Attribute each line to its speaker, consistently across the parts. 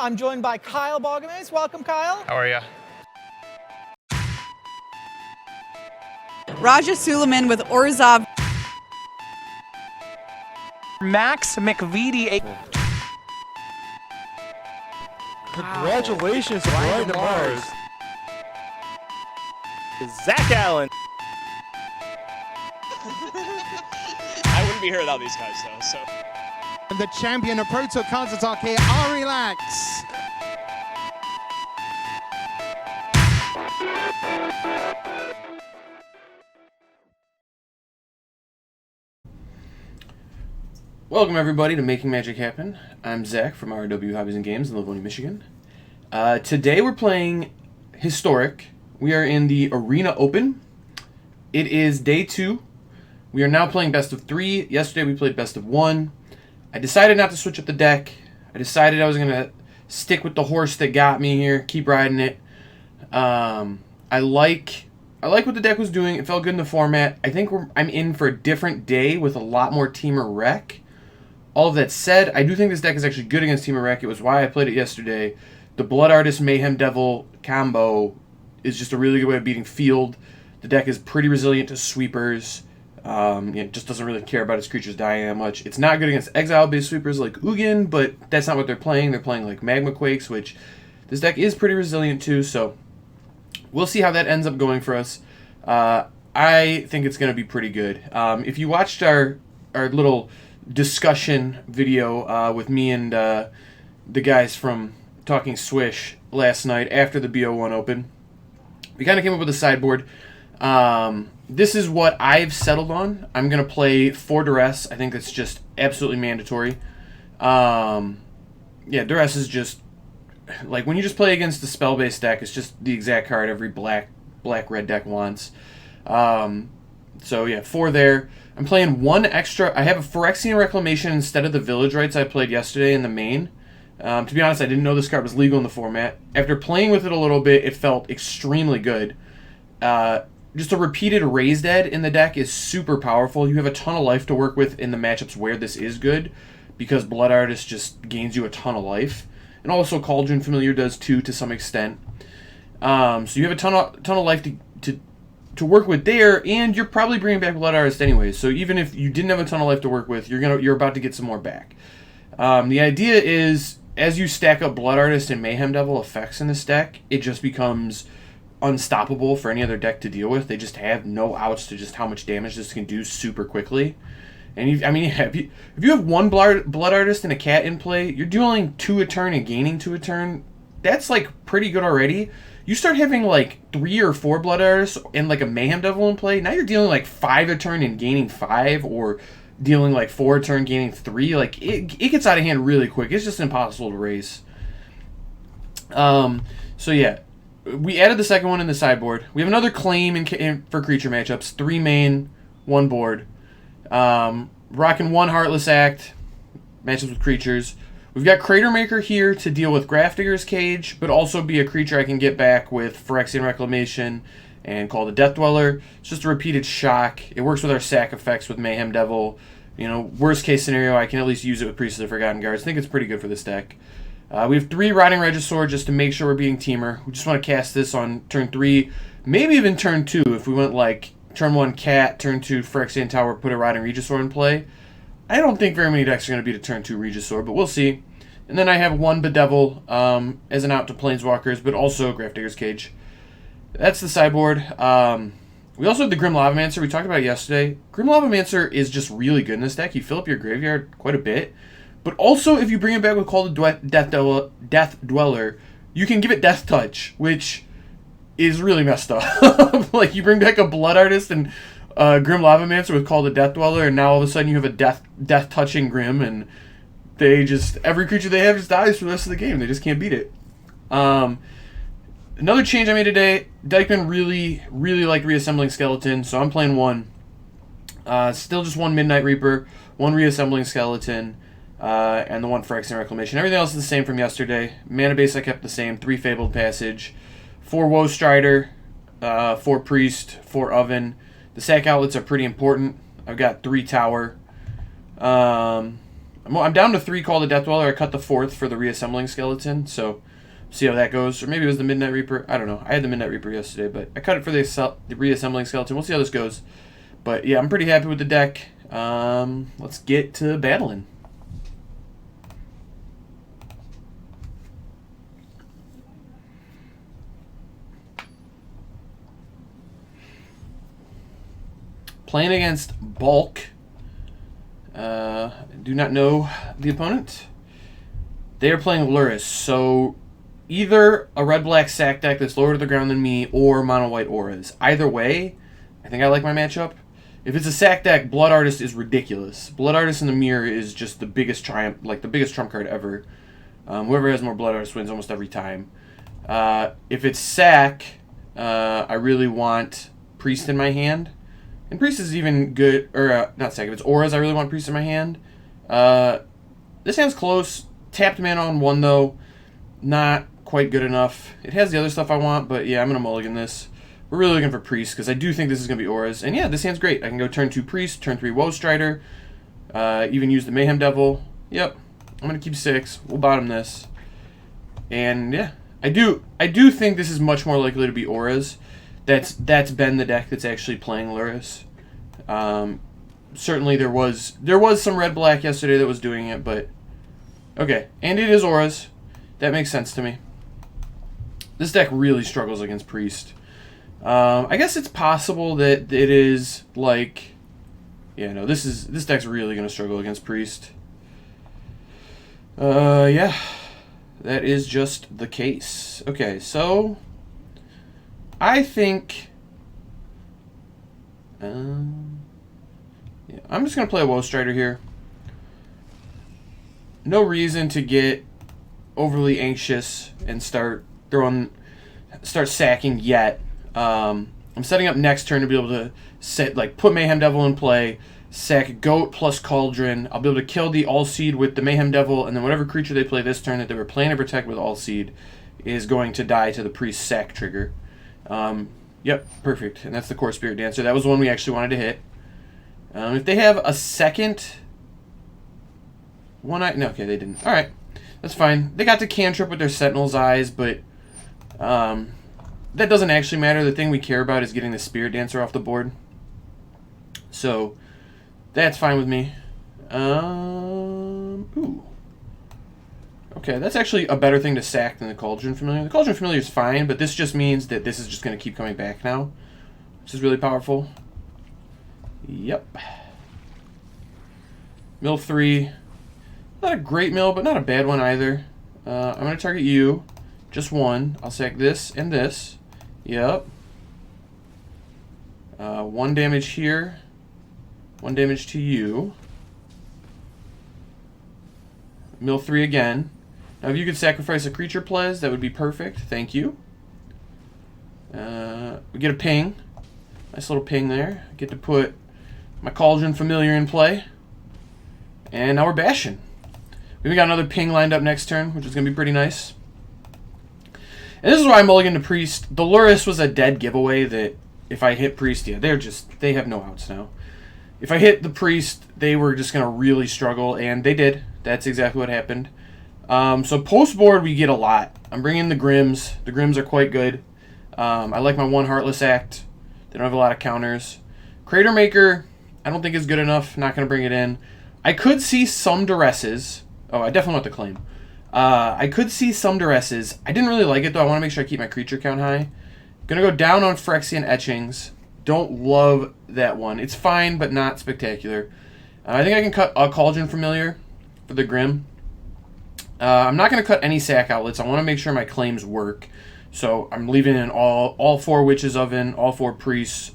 Speaker 1: I'm joined by Kyle Balgamase. Welcome, Kyle.
Speaker 2: How are you?
Speaker 3: Raja Suleiman with Orzhov.
Speaker 2: Max McVitie.
Speaker 4: Congratulations, Brian DeMars. Zach Allen.
Speaker 5: I wouldn't be here without these guys, though. So.
Speaker 6: And the champion of Pro Tour counter-attack here, Ari Lax.
Speaker 7: Welcome everybody to Making Magic Happen. I'm Zach from RW Hobbies and Games in Livonia, Michigan. Today we're playing Historic. We are in the Arena Open. It is day 2. We are now playing best of 3. Yesterday we played best of 1. I decided not to switch up the deck. I decided I was going to stick with the horse that got me here, keep riding it. I like what the deck was doing. It felt good in the format. I think I'm in for a different day with a lot more Teamer Rec. All of that said, I do think this deck is actually good against Teamer Rec. It was why I played it yesterday. The Blood Artist Mayhem Devil combo is just a really good way of beating field. The deck is pretty resilient to sweepers. It just doesn't really care about its creatures dying that much. It's not good against exile-based sweepers like Ugin, but that's not what they're playing. They're playing like Magma Quakes, which this deck is pretty resilient to, so we'll see how that ends up going for us. I think it's going to be pretty good. If you watched our little discussion video with me and the guys from Talking Swish last night after the BO1 Open, we kind of came up with a sideboard. This is what I've settled on. I'm going to play 4 Duress. I think that's just absolutely mandatory. Duress is just, like, when you just play against the spell-based deck, it's just the exact card every black-red deck wants. 4 there. I'm playing 1 extra. I have a Phyrexian Reclamation instead of the Village Rites I played yesterday in the main. To be honest, I didn't know this card was legal in the format. After playing with it a little bit, it felt extremely good. Just a repeated Raised Dead in the deck is super powerful. You have a ton of life to work with in the matchups where this is good, because Blood Artist just gains you a ton of life. And also Cauldron Familiar does too, to some extent. So you have a ton of life to work with there, and you're probably bringing back Blood Artist anyway. So even if you didn't have a ton of life to work with, you're about to get some more back. The idea is, as you stack up Blood Artist and Mayhem Devil effects in this deck, it just becomes unstoppable for any other deck to deal with. They just have no outs to just how much damage this can do super quickly. And if you have 1 Blood Artist and a Cat in play, you're dealing 2 a turn and gaining 2 a turn. That's like pretty good already. You start having like 3 or 4 Blood Artists and like a Mayhem Devil in play, now you're dealing like 5 a turn and gaining 5, or dealing like 4 a turn gaining 3. Like it gets out of hand really quick. It's just impossible to race. We added the second one in the sideboard. We have another claim for creature matchups. 3 main, 1 board. Rocking 1 Heartless Act, matchups with creatures. We've got Cratermaker here to deal with Grafdigger's Cage, but also be a creature I can get back with Phyrexian Reclamation and call the Death Dweller. It's just a repeated shock. It works with our sack effects with Mayhem Devil. Worst case scenario, I can at least use it with Priest of the Forgotten Guards. I think it's pretty good for this deck. We have 3 Rotting Regisaur just to make sure we're beating Teamer. We just want to cast this on turn 3, maybe even turn 2 if we went like turn 1 Cat, turn 2 Phyrexian Tower, put a Rotting Regisaur in play. I don't think very many decks are going to beat a turn 2 Regisaur, but we'll see. And then I have 1 Bedevil as an out to Planeswalkers, but also Grafdigger's Cage. That's the sideboard. We also have the Grim Lavamancer. We talked about it yesterday. Grim Lavamancer is just really good in this deck. You fill up your graveyard quite a bit. But also, if you bring it back with Call the Death Dweller, you can give it Death Touch, which is really messed up. Like, you bring back a Blood Artist and Grim Lavamancer with Call the Death Dweller, and now all of a sudden you have a Death Touching Grim, and every creature they have just dies for the rest of the game. They just can't beat it. Another change I made today, Dykeman really, really like Reassembling Skeleton, so I'm playing 1. Still just 1 Midnight Reaper, 1 Reassembling Skeleton, and the 1 Phyrexian Reclamation. Everything else is the same from yesterday. Mana base I kept the same, 3 Fabled Passage, 4 Woe Strider, 4 Priest, 4 Oven. The sack outlets are pretty important. I've got 3 Tower. I'm down to 3 Call the Death Dweller. I cut the 4th for the Reassembling Skeleton, so see how that goes. Or maybe it was the Midnight Reaper. I don't know. I had the Midnight Reaper yesterday, but I cut it for the Reassembling Skeleton. We'll see how this goes. But yeah, I'm pretty happy with the deck. Let's get to battling. Playing against Bulk. Do not know the opponent. They are playing Luris, so either a red-black sack deck that's lower to the ground than me or mono-white auras. Either way, I think I like my matchup. If it's a sack deck, Blood Artist is ridiculous. Blood Artist in the mirror is just the biggest triumph, like the biggest trump card ever. Whoever has more Blood Artist wins almost every time. If it's sack, I really want Priest in my hand. And Priest is even good, or not sack, if it's auras, I really want Priest in my hand. This hand's close. Tapped mana on 1, though. Not quite good enough. It has the other stuff I want, but yeah, I'm going to mulligan this. We're really looking for Priest, because I do think this is going to be auras. And yeah, this hand's great. I can go turn 2 Priest, turn 3 Woe Strider, even use the Mayhem Devil. Yep, I'm going to keep 6. We'll bottom this. And yeah, I do think this is much more likely to be auras. That's been the deck that's actually playing Luris. Certainly there was some red-black yesterday that was doing it, but okay. And it is auras. That makes sense to me. This deck really struggles against Priest. I guess it's possible that it is like, yeah, no, this deck's really gonna struggle against Priest. Yeah, that is just the case. Okay, so I think, yeah, I'm just gonna play a Woe Strider here. No reason to get overly anxious and start sacking yet. I'm setting up next turn to be able to put Mayhem Devil in play, sack Goat plus Cauldron. I'll be able to kill the All Seed with the Mayhem Devil, and then whatever creature they play this turn that they were playing to protect with All Seed is going to die to the Priest sack trigger. Yep, perfect. And that's the Core Spirit Dancer. That was the one we actually wanted to hit. If they have a second no, okay, they didn't. All right, that's fine. They got to cantrip with their Sentinel's Eyes, but that doesn't actually matter. The thing we care about is getting the Spirit Dancer off the board. So that's fine with me. Ooh. Okay, that's actually a better thing to sack than the Cauldron Familiar. The Cauldron Familiar is fine, but this just means that this is just going to keep coming back now, which is really powerful. Yep. Mill 3. Not a great mill, but not a bad one either. I'm going to target you. Just 1. I'll sack this and this. Yep. 1 damage here. 1 damage to you. Mill 3 again. Now, if you could sacrifice a creature, please, that would be perfect. Thank you. We get a ping. Nice little ping there. I get to put my Cauldron Familiar in play. And now we're bashing. We got another ping lined up next turn, which is going to be pretty nice. And this is why I mulligan to Priest. The Luris was a dead giveaway that if I hit Priest, yeah, they have no outs now. If I hit the Priest, they were just going to really struggle, and they did. That's exactly what happened. So post-board, we get a lot. I'm bringing the Grims. The Grims are quite good. I like my 1 Heartless Act. They don't have a lot of counters. Crater Maker, I don't think is good enough. Not going to bring it in. I could see some Duresses. Oh, I definitely want the claim. I could see some Duresses. I didn't really like it, though. I want to make sure I keep my creature count high. Going to go down on Phyrexian Etchings. Don't love that one. It's fine, but not spectacular. I think I can cut a Cauldron Familiar for the Grim. I'm not going to cut any sack outlets. I want to make sure my claims work. So I'm leaving in all 4 Witch's Oven, all 4 Priests,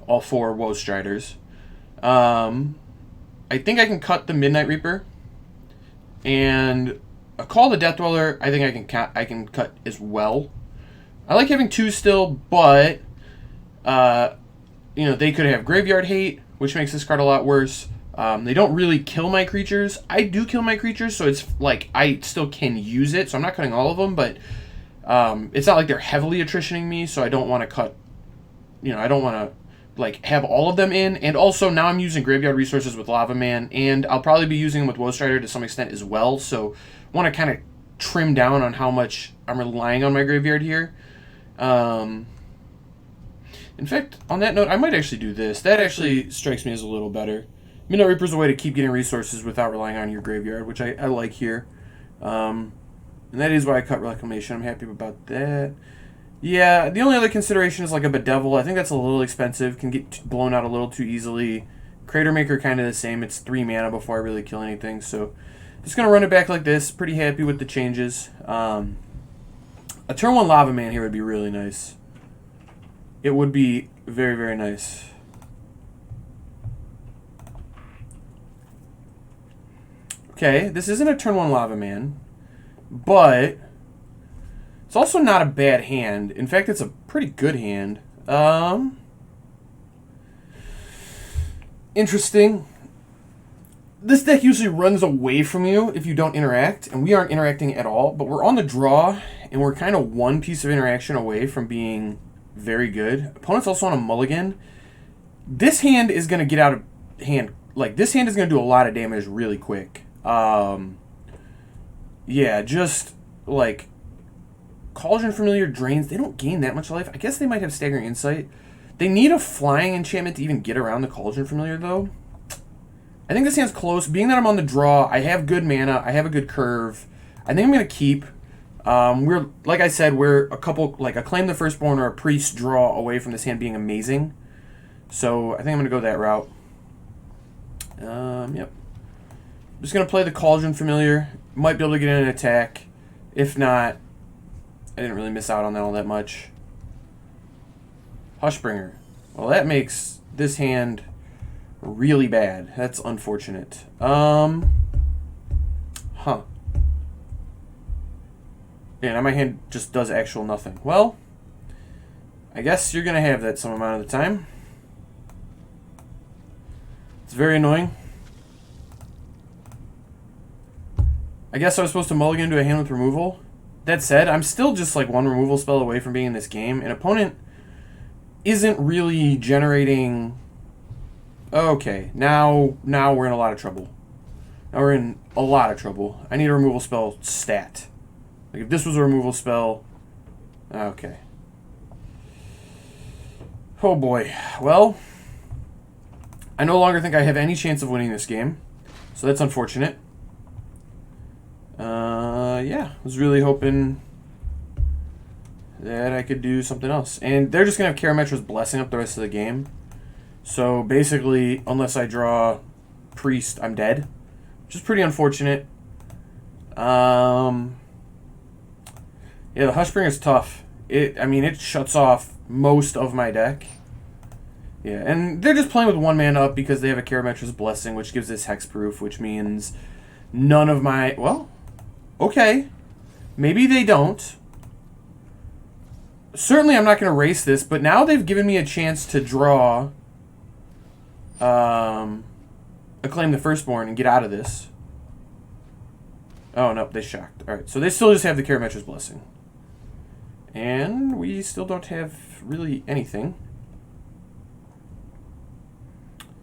Speaker 7: all 4 Woe Striders. I think I can cut the Midnight Reaper. And a Call the Death Dweller, I think I can cut as well. I like having 2 still, but they could have Graveyard Hate, which makes this card a lot worse. They don't really kill my creatures. I do kill my creatures, so it's like I still can use it. So I'm not cutting all of them, but it's not like they're heavily attritioning me. So I don't want to cut. I don't want to like have all of them in, and also now I'm using graveyard resources with Lava Man, and I'll probably be using them with Woe Strider to some extent as well. So I want to kind of trim down on how much I'm relying on my graveyard here. In fact, on that note, I might actually do this. That actually strikes me as a little better. Midnight Reaper's a way to keep getting resources without relying on your graveyard, which I like here. And that is why I cut Reclamation. I'm happy about that. Yeah, the only other consideration is like a Bedevil. I think that's a little expensive. Can get blown out a little too easily. Crater Maker kind of the same. It's 3 mana before I really kill anything. So just going to run it back like this. Pretty happy with the changes. A turn 1 Lava Man here would be really nice. It would be very, very nice. Okay, this isn't a turn 1 Lava Man, but it's also not a bad hand. In fact, it's a pretty good hand. Interesting. This deck usually runs away from you if you don't interact, and we aren't interacting at all, but we're on the draw, and we're kind of one piece of interaction away from being very good. Opponent's also on a mulligan. This hand is going to get out of hand. Like, this hand is going to do a lot of damage really quick. Yeah, just, like, Cauldron Familiar drains. They don't gain that much life. I guess they might have Staggering Insight. They need a flying enchantment to even get around the Cauldron Familiar, though. I think this hand's close. Being that I'm on the draw, I have good mana, I have a good curve. I think I'm going to keep. We're, like I said, we're a couple, like, Acclaim the Firstborn or a Priest draw away from this hand being amazing. So I think I'm going to go that route. Yep. I'm just going to play the Cauldron Familiar. Might be able to get in an attack. If not, I didn't really miss out on that all that much. Hushbringer. Well, that makes this hand really bad. That's unfortunate. Huh. Yeah, now my hand just does actual nothing. Well, I guess you're going to have that some amount of the time. It's very annoying. I guess I was supposed to mulligan into a hand with removal. That said, I'm still just like one removal spell away from being in this game. An opponent isn't really generating... Okay, now we're in a lot of trouble. Now we're in a lot of trouble. I need a removal spell stat. Like if this was a removal spell... Okay. Oh boy. Well, I no longer think I have any chance of winning this game. So that's unfortunate. Yeah, I was really hoping that I could do something else. And they're just going to have Karametra's Blessing up the rest of the game. So basically, unless I draw Priest, I'm dead. Which is pretty unfortunate. Yeah, the Hushbringer is tough. I mean, it shuts off most of my deck. Yeah, and they're just playing with 1 mana up because they have a Karametra's Blessing, which gives this hexproof, which means none of my... Well, okay. Maybe they don't. Certainly I'm not going to race this, but now they've given me a chance to draw Acclaim the Firstborn and get out of this. Oh, no, they shocked. Alright, so they still just have the Karametra's Blessing. And we still don't have really anything.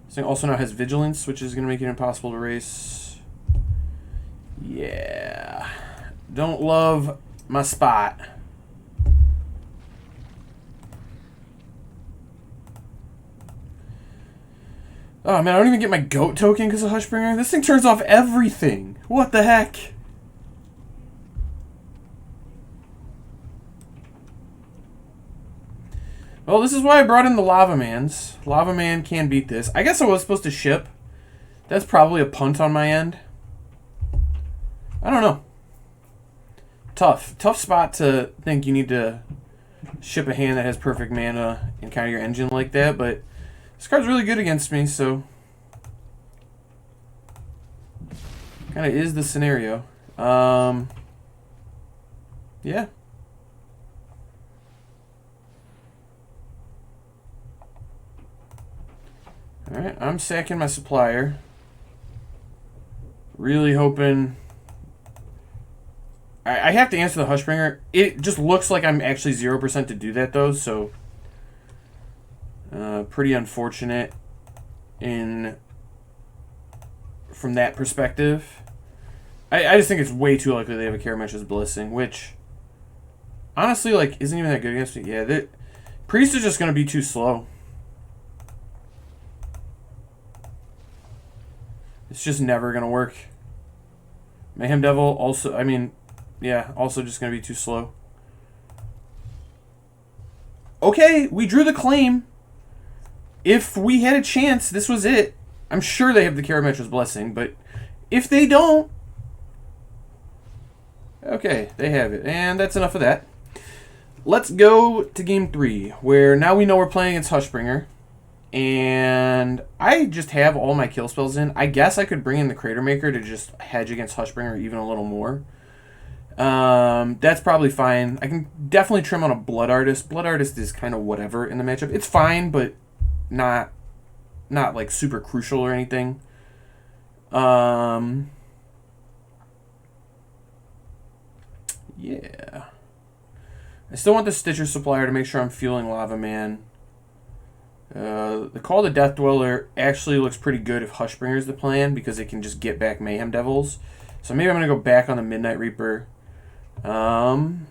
Speaker 7: This thing also now has Vigilance, which is going to make it impossible to race. Yeah. Don't love my spot. Oh, man, I don't even get my goat token because of Hushbringer. This thing turns off everything. What the heck? Well, this is why I brought in the Lava Mans. Lava Man can beat this. I guess I was supposed to ship. That's probably a punt on my end. I don't know. Tough spot to think you need to ship a hand that has perfect mana and counter your engine like that, but this card's really good against me, so kind of is the scenario. Yeah. Alright, I'm sacking my supplier. Really hoping... I have to answer the Hushbringer. It just looks like I'm actually 0% to do that, though, so... Pretty unfortunate from that perspective. I just think it's way too likely they have a Karametra's Blessing, which honestly, like, isn't even that good against me. Yeah, Priest is just going to be too slow. It's just never going to work. Mayhem Devil also, I mean, yeah, also just going to be too slow. Okay, we drew the claim. If we had a chance, this was it. I'm sure they have the Karametra's Blessing, but if they don't, okay, they have it. And that's enough of that. Let's go to game 3, where now we know we're playing against Hushbringer. And I just have all my kill spells in. I guess I could bring in the Crater Maker to just hedge against Hushbringer even a little more. That's probably fine. I can definitely trim on a Blood Artist. Blood Artist is kind of whatever in the matchup. It's fine, but not like super crucial or anything. Yeah. I still want the Stitcher Supplier to make sure I'm fueling Lava Man. The Call of the Death Dweller actually looks pretty good if Hushbringer is the plan, because it can just get back Mayhem Devils. So maybe I'm going to go back on the Midnight Reaper. And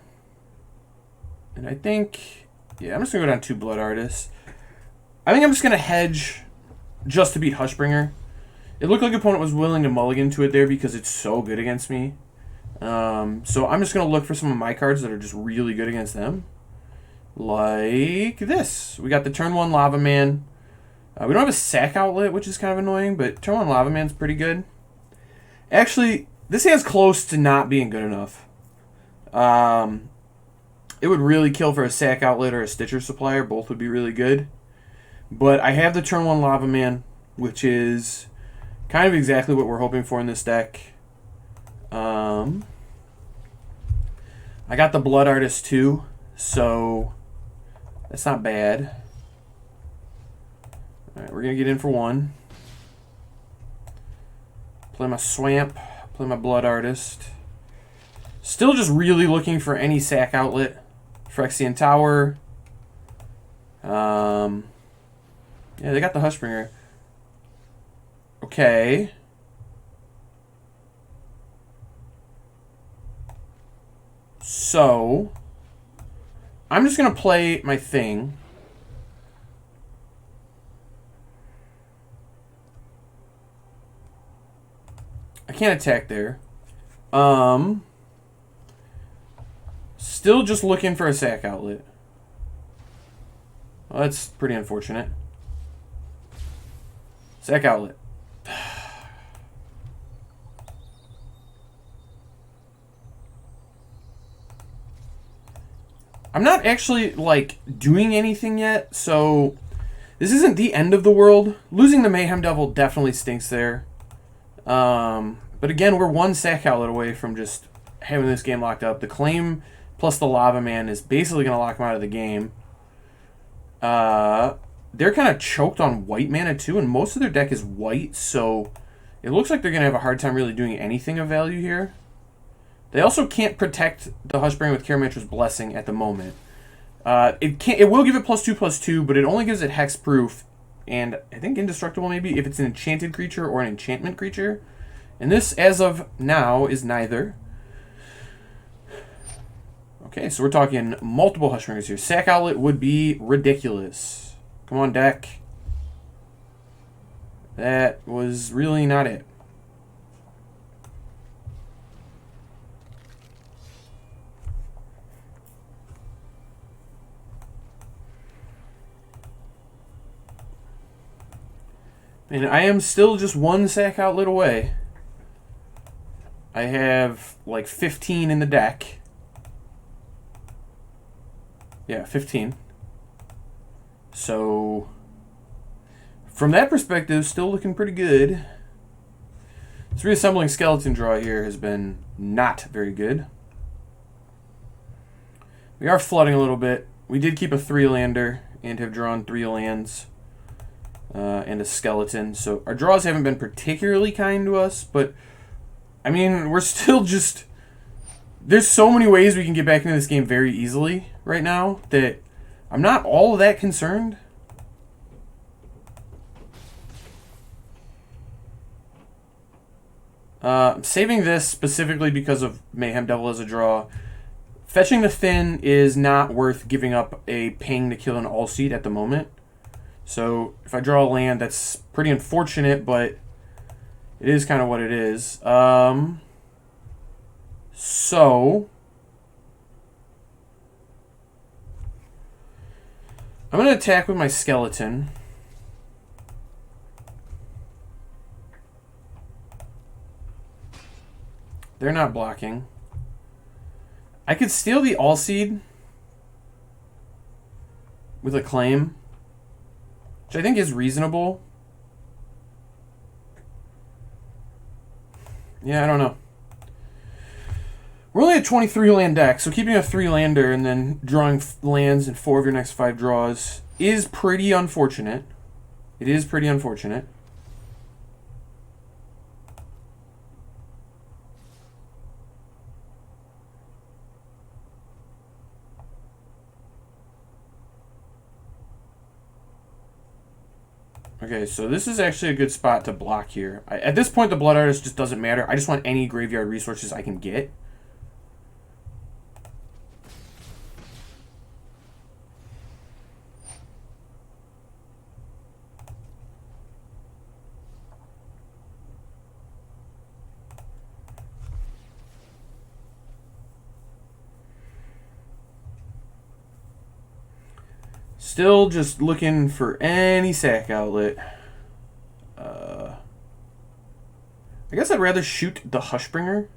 Speaker 7: I think, yeah, I'm just going to go down 2 Blood Artists. I think I'm just going to hedge just to beat Hushbringer. It looked like the opponent was willing to mulligan to it there because it's so good against me. So I'm just going to look for some of my cards that are just really good against them. Like this. We got the turn 1 Lava Man. We don't have a sack outlet, which is kind of annoying, but turn 1 Lava Man's pretty good. Actually, this hand's close to not being good enough. It would really kill for a sack outlet or a Stitcher Supplier. Both would be really good. But I have the turn 1 Lava Man, which is kind of exactly what we're hoping for in this deck. I got the Blood Artist too, so that's not bad. Alright, we're going to get in for 1. Play my Swamp, play my Blood Artist. Still just really looking for any sack outlet. Phyrexian Tower. Yeah, they got the Hushbringer. Okay. So, I'm just going to play my thing. I can't attack there. Still just looking for a sack outlet. Well, that's pretty unfortunate. Sack outlet. I'm not actually, like, doing anything yet, so this isn't the end of the world. Losing the Mayhem Devil definitely stinks there. But again, we're 1 sack outlet away from just having this game locked up. The Claim plus the Lava Man is basically going to lock him out of the game. They're kind of choked on white mana too, and most of their deck is white, so it looks like they're going to have a hard time really doing anything of value here. They also can't protect the Hushbringer with Karametra's Blessing at the moment. It will give it +2/+2, but it only gives it hexproof, and I think indestructible maybe if it's an enchanted creature or an enchantment creature. And this, as of now, is neither. Okay, so we're talking multiple Hushbringers here. Sack outlet would be ridiculous. Come on, deck. That was really not it. And I am still just 1 sack outlet away. I have like 15 in the deck. Yeah, 15. So, from that perspective, still looking pretty good. This reassembling skeleton draw here has been not very good. We are flooding a little bit. We did keep a 3-lander and have drawn 3 lands. And a skeleton. So our draws haven't been particularly kind to us, but I mean, we're still just... There's so many ways we can get back into this game very easily right now that I'm not all that concerned. I'm saving this specifically because of Mayhem Devil as a draw. Fetching the Finn is not worth giving up a ping to kill an all-seed at the moment. So if I draw a land, that's pretty unfortunate, but it is kind of what it is. So I'm going to attack with my skeleton. They're not blocking. I could steal the all-seed with a claim, which I think is reasonable. Yeah, I don't know. We're only at 23 land deck, so keeping a 3-lander and then drawing lands in 4 of your next 5 draws is pretty unfortunate. It is pretty unfortunate. Okay, so this is actually a good spot to block here. At this point, the Blood Artist just doesn't matter. I just want any graveyard resources I can get. Still just looking for any sack outlet. I guess I'd rather shoot the Hushbringer.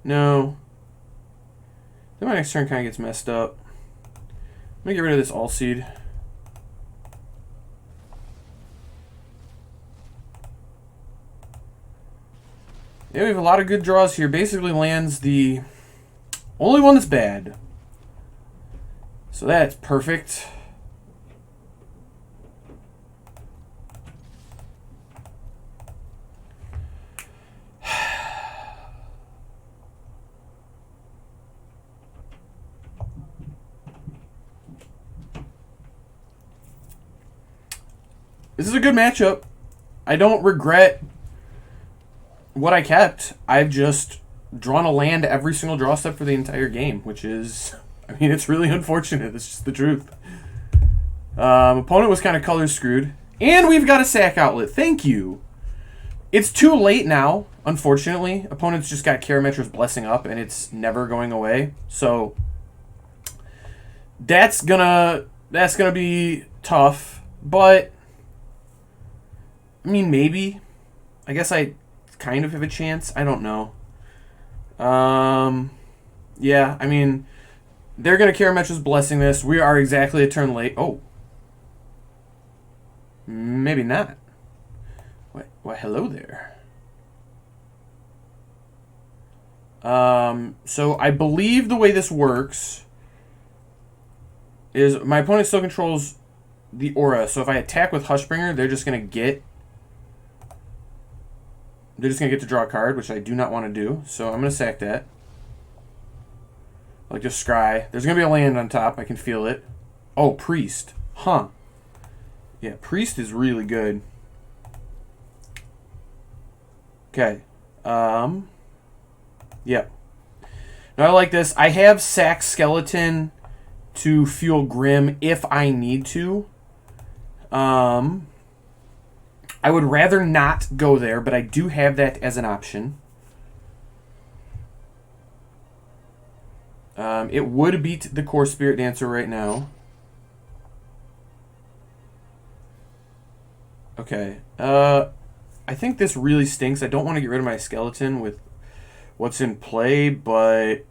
Speaker 7: No. Then my next turn kind of gets messed up. Let me get rid of this all-seed. Yeah, we have a lot of good draws here. Basically lands the only one that's bad. So that's perfect. This is a good matchup. I don't regret what I kept. I've just drawn a land every single draw step for the entire game, which is... I mean, it's really unfortunate. It's just the truth. Opponent was kind of color screwed. And we've got a sack outlet. Thank you. It's too late now, unfortunately. Opponent's just got Karametra's Blessing up, and it's never going away. So that's gonna be tough. But I mean, maybe. I guess I kind of have a chance. I don't know. Yeah, I mean, they're going to Karametra's Blessing this. We are exactly a turn late. Oh. Maybe not. Why, hello there. So I believe the way this works is my opponent still controls the aura. So if I attack with Hushbringer, they're just going to get to draw a card, which I do not want to do. So I'm going to sack that. Like just scry. There's going to be a land on top. I can feel it. Oh, Priest. Huh. Yeah, Priest is really good. Okay. Yep. Now I like this. I have sack Skeleton to fuel Grim if I need to. I would rather not go there, but I do have that as an option. It would beat the core Spirit Dancer right now. Okay. I think this really stinks. I don't want to get rid of my skeleton with what's in play, but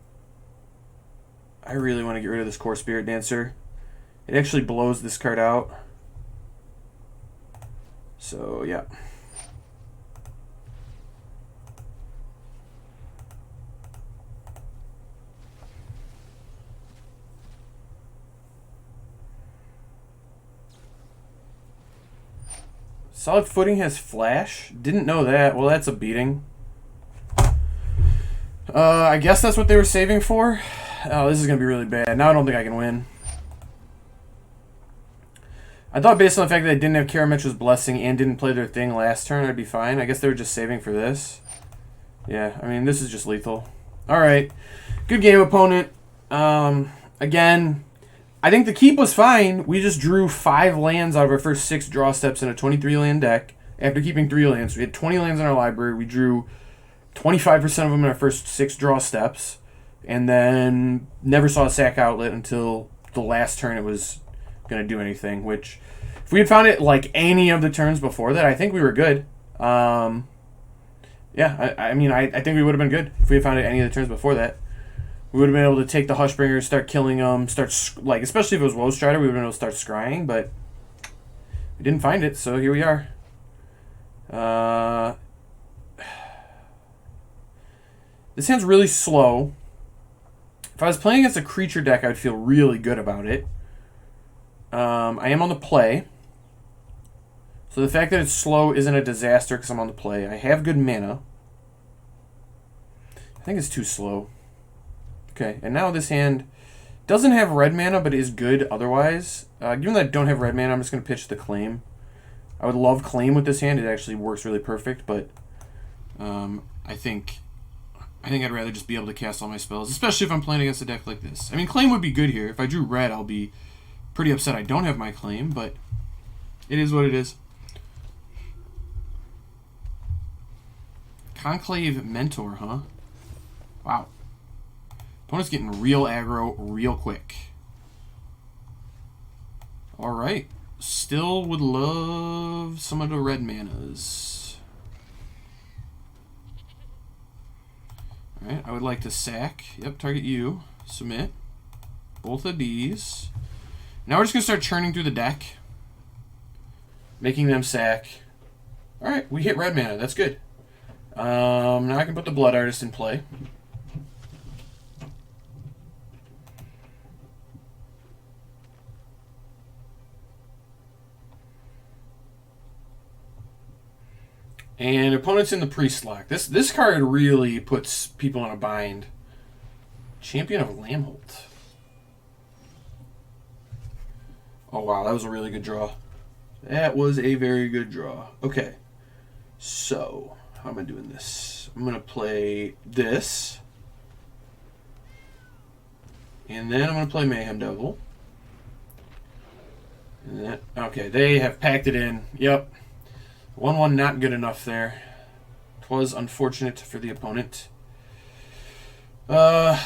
Speaker 7: I really want to get rid of this core Spirit Dancer. It actually blows this card out. So, yeah. Solid Footing has Flash. Didn't know that. Well, that's a beating. I guess that's what they were saving for. Oh, this is going to be really bad. Now I don't think I can win. I thought based on the fact that I didn't have Karametra's Blessing and didn't play their thing last turn, I'd be fine. I guess they were just saving for this. Yeah, I mean, this is just lethal. Alright. Good game, opponent. Again, I think the keep was fine. We just drew 5 lands out of our first 6 draw steps in a 23-land deck after keeping 3 lands. We had 20 lands in our library. We drew 25% of them in our first 6 draw steps, and then never saw a sack outlet until the last turn it was going to do anything, which if we had found it like any of the turns before that, I think we were good. Yeah, I mean, I think we would have been good if we had found it any of the turns before that. We would have been able to take the Hushbringer, start killing them, especially if it was Woe Strider, we would have been able to start scrying, but we didn't find it, so here we are. This hand's really slow. If I was playing against a creature deck, I would feel really good about it. I am on the play. So the fact that it's slow isn't a disaster because I'm on the play. I have good mana. I think it's too slow. Okay, and now this hand doesn't have red mana, but is good otherwise. Given that I don't have red mana, I'm just going to pitch the Claim. I would love Claim with this hand. It actually works really perfect, but I think I'd rather just be able to cast all my spells, especially if I'm playing against a deck like this. I mean, Claim would be good here. If I drew red, I'll be pretty upset I don't have my Claim, but it is what it is. Conclave Mentor, huh? Wow. Opponent's getting real aggro real quick. Alright. Still would love some of the red manas. Alright, I would like to sack. Yep, target you. Submit. Both of these. Now we're just going to start churning through the deck. Making them sack. Alright, we hit red mana. That's good. Now I can put the Blood Artist in play. And opponent's in the Priest lock. This card really puts people in a bind. Champion of Lamholt. Oh wow, that was a really good draw. That was a very good draw. Okay. So, how am I doing this? I'm going to play this. And then I'm going to play Mayhem Devil. And that, okay, they have packed it in. Yep. 1-1 not good enough there. 'Twas unfortunate for the opponent. So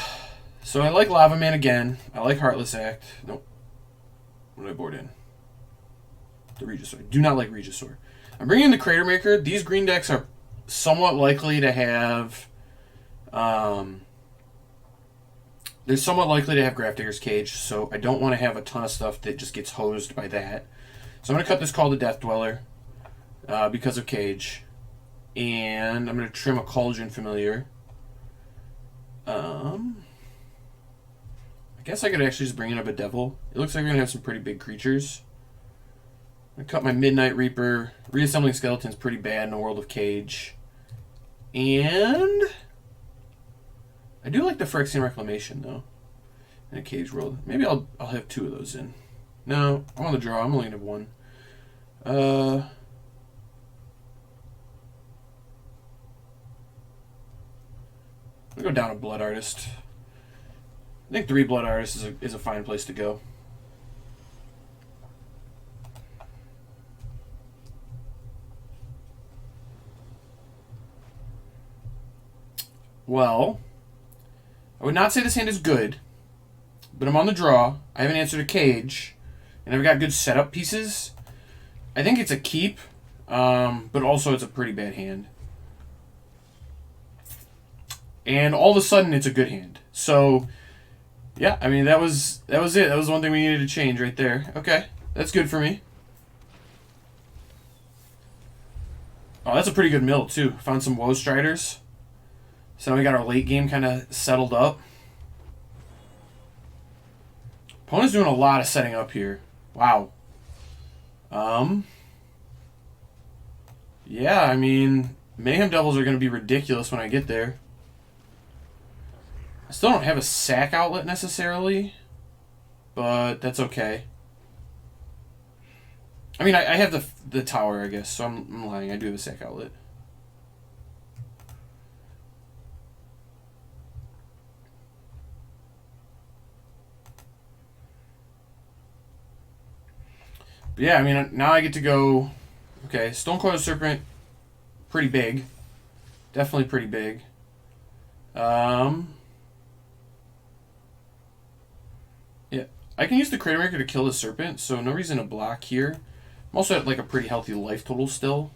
Speaker 7: I like Lava Man again. I like Heartless Act. Nope. What did I board in? The Regisaur. Do not like Regisaur. I'm bringing in the Crater Maker. These green decks are somewhat likely to have... they're somewhat likely to have Grafdigger's Cage, so I don't want to have a ton of stuff that just gets hosed by that. So I'm going to cut this Call to Death Dweller because of Cage. And I'm going to trim a Cauldron Familiar. I guess I could actually just bring in a Bedevil. It looks like we're going to have some pretty big creatures. I cut my Midnight Reaper. Reassembling Skeleton's pretty bad in a world of Cage. And I do like the Phyrexian Reclamation, though, in a Cage world. Maybe I'll have 2 of those in. No, I'm on the draw. I'm only going to have 1. I'm going to go down a Blood Artist. I think 3 Blood Artists is a fine place to go. Well, I would not say this hand is good, but I'm on the draw. I haven't answered a Cage, and I've got good setup pieces. I think it's a keep, but also it's a pretty bad hand. And all of a sudden, it's a good hand. So, yeah, I mean, that was it. That was one thing we needed to change right there. Okay, that's good for me. Oh, that's a pretty good mill, too. Found some Woe Striders. So now we got our late game kind of settled up. Opponent's doing a lot of setting up here. Wow. Yeah, I mean, Mayhem Devils are going to be ridiculous when I get there. I still don't have a sack outlet necessarily, but that's okay. I mean, I have the tower, I guess, so I'm lying. I do have a sack outlet. But yeah, I mean, now I get to go... Okay, Stonecoil Serpent, pretty big. Definitely pretty big. Yeah, I can use the Crater Maker to kill the Serpent, so no reason to block here. I'm also at like a pretty healthy life total still.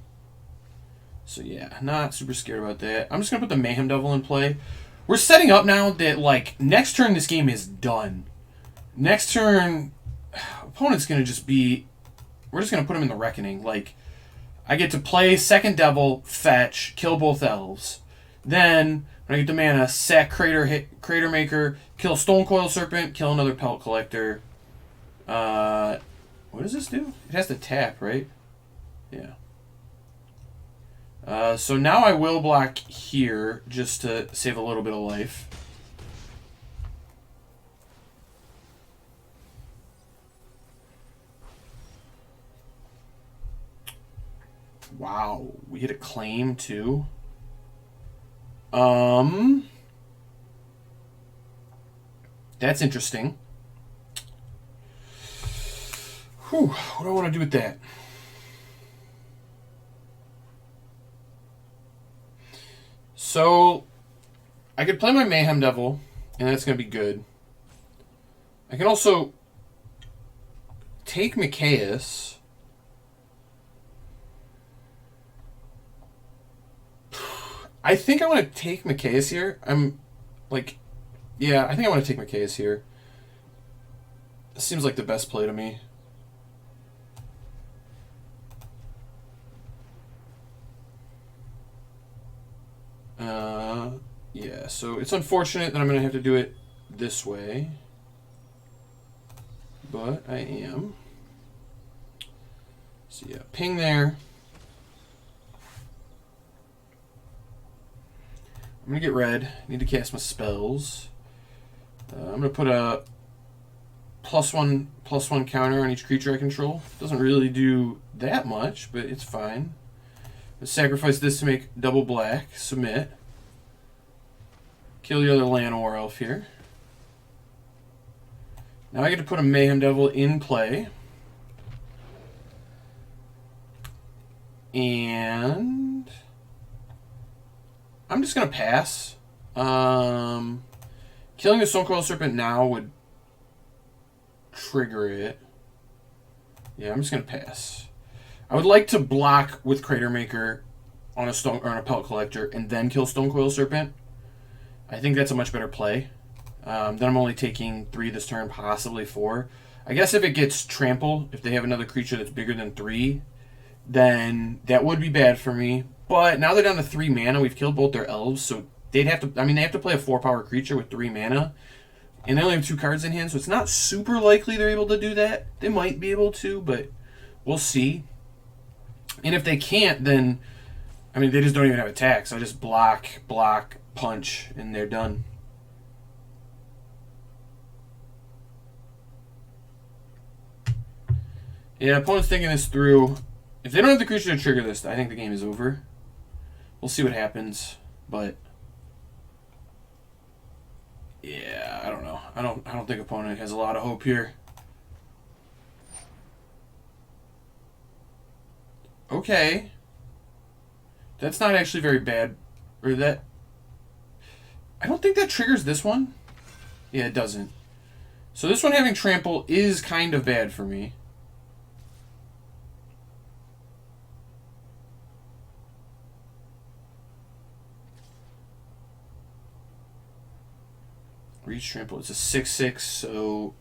Speaker 7: So yeah, not super scared about that. I'm just going to put the Mayhem Devil in play. We're setting up now that like next turn this game is done. Next turn, opponent's going to just be... We're just going to put him in the Reckoning. Like, I get to play second Devil, fetch, kill both elves. Then, when I get the mana, sack Crater Maker, kill Stonecoil Serpent, kill another Pelt Collector. What does this do? It has to tap, right? Yeah. So now I will block here just to save a little bit of life. Wow, we hit a claim too. That's interesting. Whew, what do I want to do with that? So, I could play my Mayhem Devil, and that's going to be good. I can also take Mikaeus. I think I want to take Mikaeus here. I'm like, yeah, I think I want to take Mikaeus here. This seems like the best play to me. Yeah, so it's unfortunate that I'm going to have to do it this way. But I am. So yeah, ping there. I'm going to get red. Need to cast my spells. I'm going to put a +1/+1 counter on each creature I control. Doesn't really do that much, but it's fine. I'll sacrifice this to make double black. Submit. Kill the other land war elf here. Now I get to put a Mayhem Devil in play. And I'm just going to pass. Killing the Stonecoil Serpent now would trigger it. Yeah, I'm just going to pass. I would like to block with Crater Maker on a stone or on a Pelt Collector and then kill Stonecoil Serpent. I think that's a much better play. Then I'm only taking 3 this turn, possibly 4. I guess if it gets Trample, if they have another creature that's bigger than 3, then that would be bad for me. But now they're down to 3 mana. We've killed both their elves, so they'd have to... I mean, they have to play a 4-power creature with 3 mana. And they only have 2 cards in hand, so it's not super likely they're able to do that. They might be able to, but we'll see. And if they can't, then... I mean, they just don't even have attacks. So I just block, punch, and they're done. Yeah, opponent's thinking this through. If they don't have the creature to trigger this, I think the game is over. We'll see what happens, but yeah, I don't know. I don't think opponent has a lot of hope here. Okay. That's not actually very bad. Or that... I don't think that triggers this one. Yeah, it doesn't. So this one having trample is kind of bad for me. Reach trample. It's a 6/6, so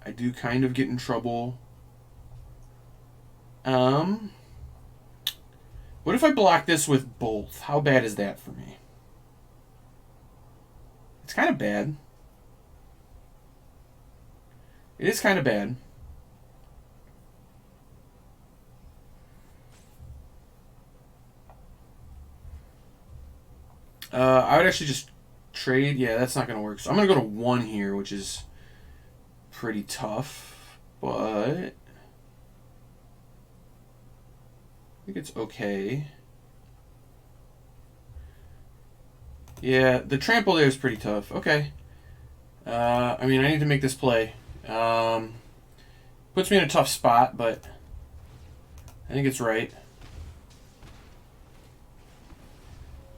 Speaker 7: I do kind of get in trouble. What if I block this with both? How bad is that for me? It's kind of bad. It is kind of bad. I would actually just trade. Yeah, that's not going to work. So I'm going to go to 1 here, which is pretty tough. But think it's okay. Yeah, the trample there is pretty tough. Okay. I mean, I need to make this play. Puts me in a tough spot, but I think it's right.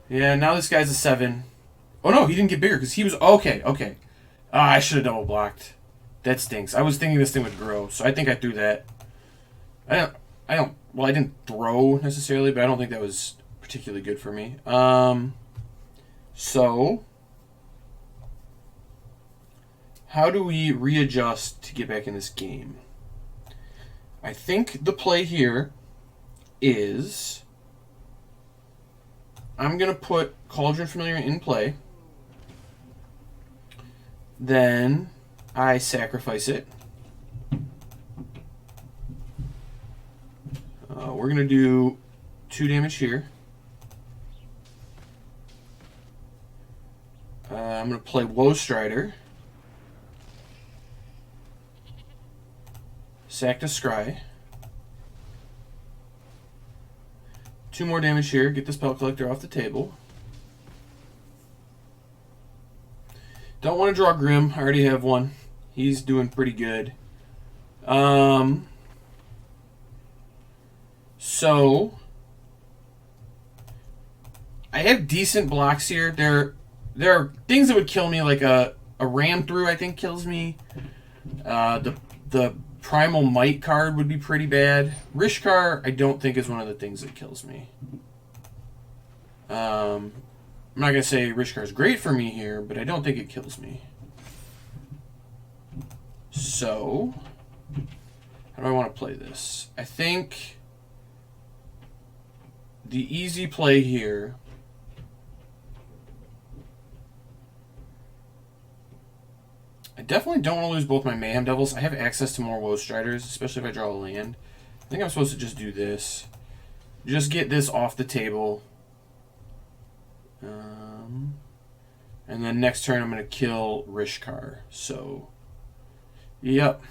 Speaker 7: Yeah, now this guy's a 7. Oh no, he didn't get bigger because he was... Okay, okay. I should have double blocked. That stinks. I was thinking this thing would grow, so I think I threw that. Well, I didn't throw necessarily, but I don't think that was particularly good for me. So, how do we readjust to get back in this game? I think the play here is I'm going to put Cauldron Familiar in play. Then I sacrifice it. We're going to do 2 damage here. I'm going to play Woe Strider. Sack to Scry. 2 more damage here. Get the Spell Collector off the table. Don't want to draw Grim. I already have one. He's doing pretty good. So I have decent blocks here. There are things that would kill me, like a Ram Through, I think, kills me. The Primal Might card would be pretty bad. Rishkar, I don't think, is one of the things that kills me. I'm not going to say Rishkar is great for me here, but I don't think it kills me. So, how do I want to play this? I think the easy play here... I definitely don't want to lose both my Mayhem Devils. I have access to more Woe Striders, especially if I draw a land. I think I'm supposed to just do this. Just get this off the table. And then next turn I'm going to kill Rishkar. So, yep.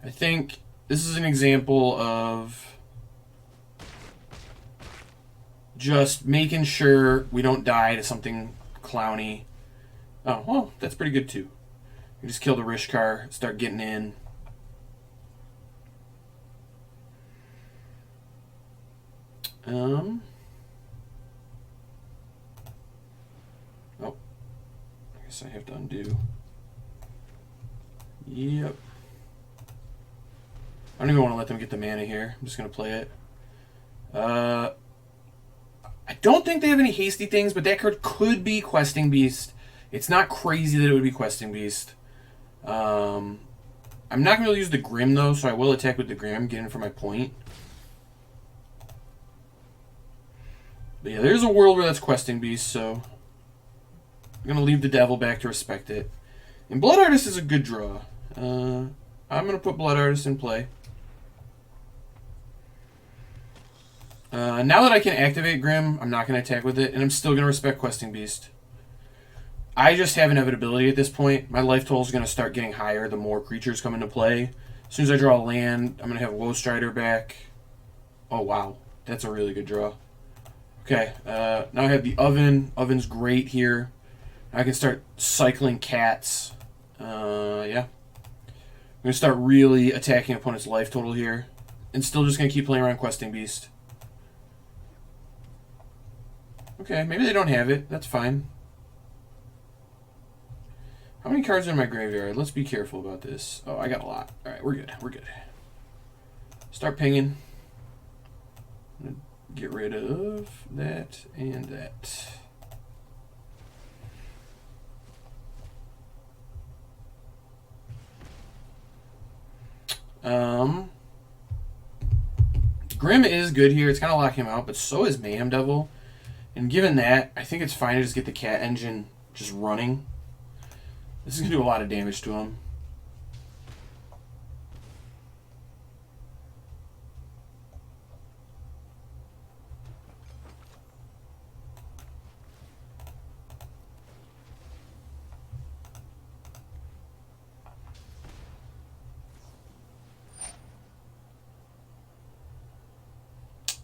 Speaker 7: I think this is an example of just making sure we don't die to something clowny. Oh, well, that's pretty good too. You just kill the Rishkar, start getting in. Oh, I guess I have to undo. Yep. I don't even want to let them get the mana here. I'm just going to play it. I don't think they have any hasty things, but that card could be Questing Beast. It's not crazy that it would be Questing Beast. I'm not going to use the Grim, though, so I will attack with the Grim, get in for my point. But yeah, there's a world where that's Questing Beast, so I'm going to leave the Devil back to respect it. And Blood Artist is a good draw. I'm going to put Blood Artist in play. Now that I can activate Grim, I'm not going to attack with it, and I'm still going to respect Questing Beast. I just have inevitability at this point. My life total is going to start getting higher the more creatures come into play. As soon as I draw a land, I'm going to have Woe Strider back. Oh, wow. That's a really good draw. Okay, now I have the Oven. Oven's great here. I can start cycling cats. Yeah. I'm going to start really attacking opponent's life total here. And still just going to keep playing around Questing Beast. Okay, maybe they don't have it. That's fine. How many cards are in my graveyard? Let's be careful about this. Oh, I got a lot. All right, we're good. We're good. Start pinging. I'm gonna get rid of that and that. Grim is good here. It's kind of locking him out, but so is Mayhem Devil. And given that, I think it's fine to just get the Cat Engine just running. This is going to do a lot of damage to him.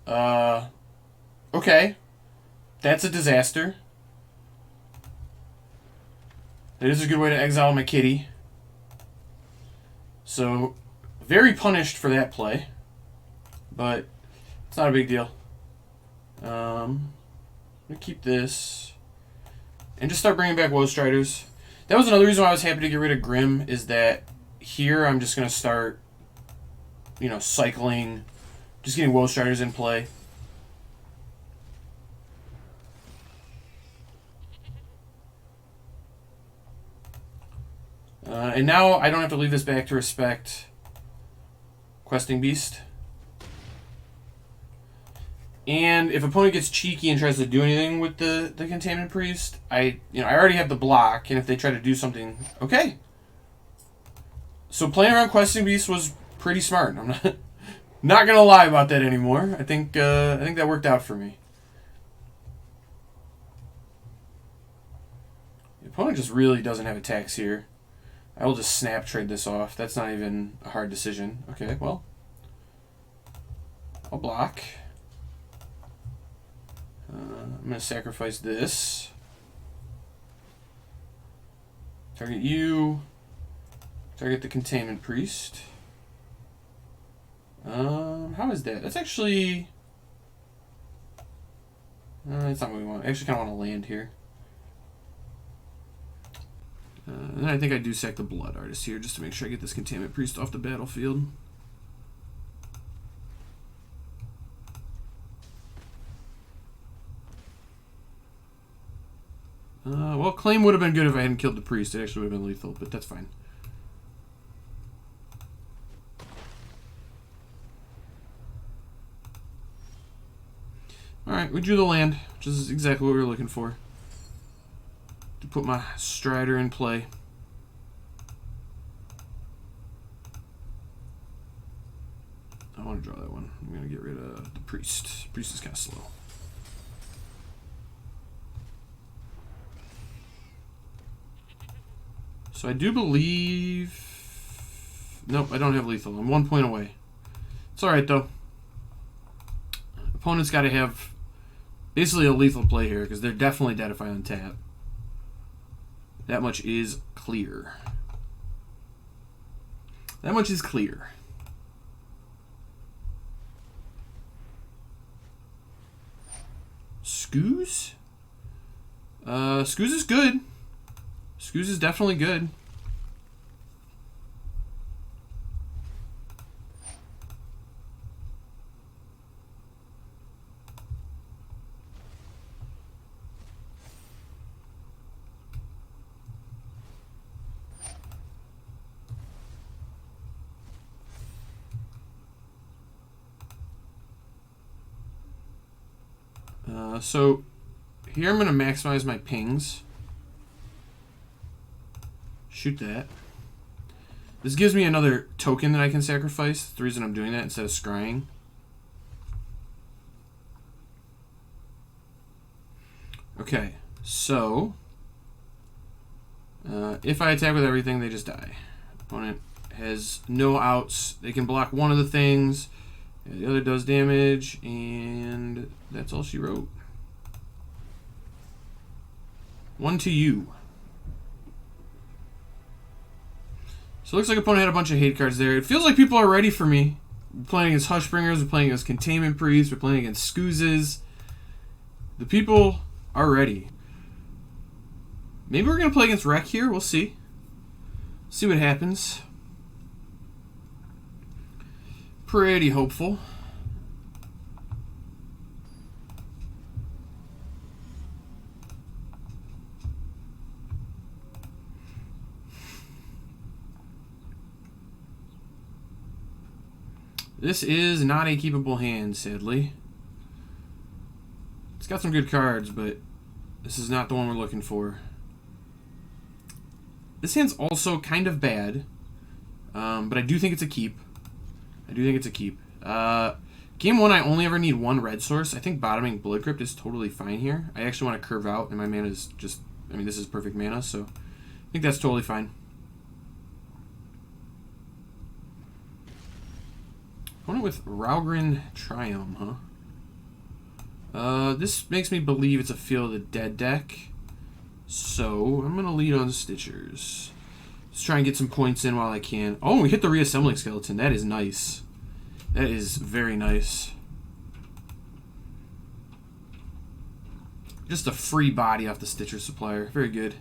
Speaker 7: Okay. That's a disaster. That is a good way to exile my kitty. So, very punished for that play. But, it's not a big deal. I'm going to keep this. And just start bringing back Woe Striders. That was another reason why I was happy to get rid of Grim, is that here I'm just going to start, you know, cycling, just getting Woe Striders in play. And now I don't have to leave this back to respect Questing Beast. And if opponent gets cheeky and tries to do anything with the Contaminant Priest, I already have the block, and if they try to do something, okay. So playing around Questing Beast was pretty smart. I'm not gonna lie about that anymore. I think that worked out for me. The opponent just really doesn't have attacks here. I will just snap trade this off. That's not even a hard decision. Okay, well, I'll block. I'm going to sacrifice this. Target you. Target the Containment Priest. How is that? That's actually... that's not what we want. I actually kind of want to land here. And then I think I do sack the Blood Artist here just to make sure I get this Containment Priest off the battlefield. Well, Claim would have been good if I hadn't killed the Priest. It actually would have been lethal, but that's fine. Alright, we drew the land, which is exactly what we were looking for. To put my Strider in play. I want to draw that one. I'm going to get rid of the Priest. Priest is kind of slow. So I do believe... Nope, I don't have lethal. I'm 1 point away. It's alright, though. Opponent's got to have basically a lethal play here, because they're definitely dead if I untap. That much is clear. That much is clear. Skoos? Skoos is good. Skoos is definitely good. So here I'm going to maximize my pings. Shoot that. This gives me another token that I can sacrifice. That's the reason I'm doing that instead of scrying. Okay, so if I attack with everything, they just die. Opponent has no outs. They can block one of the things. The other does damage, and that's all she wrote. 1 to you. So it looks like opponent had a bunch of hate cards there. It feels like people are ready for me. We're playing against Hushbringers, we're playing against Containment Priests, we're playing against Skoozes. The people are ready. Maybe we're going to play against Wreck here. We'll see. See what happens. Pretty hopeful. This is not a keepable hand, sadly. It's got some good cards, but this is not the one we're looking for. This hand's also kind of bad, but I do think it's a keep. Game 1, I only ever need 1 red source. I think bottoming Blood Crypt is totally fine here. I actually want to curve out, and my mana is just... I mean, this is perfect mana, so I think that's totally fine. Opponent with Raugrin Triumph, huh? This makes me believe it's a Field of the Dead deck. So, I'm going to lead on Stitchers. Let's try and get some points in while I can. Oh, we hit the reassembling skeleton. That is nice. That is very nice. Just a free body off the Stitcher supplier. Very good.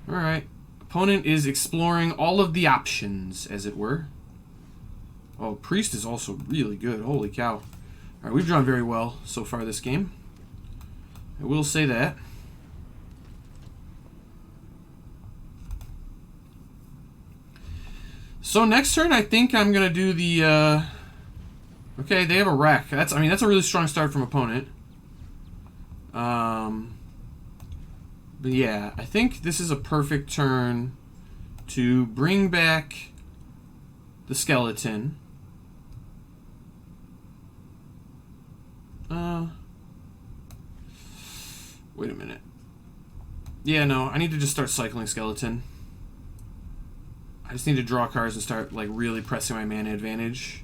Speaker 7: Alright. Opponent is exploring all of the options, as it were. Oh, Priest is also really good. Holy cow. Alright, we've drawn very well so far this game. I will say that. So next turn, I think I'm going to do the... Okay, they have a wreck. That's a really strong start from opponent. But yeah, I think this is a perfect turn to bring back the skeleton. Wait a minute. Yeah, no, I need to just start cycling skeleton. I just need to draw cards and start, like, really pressing my mana advantage.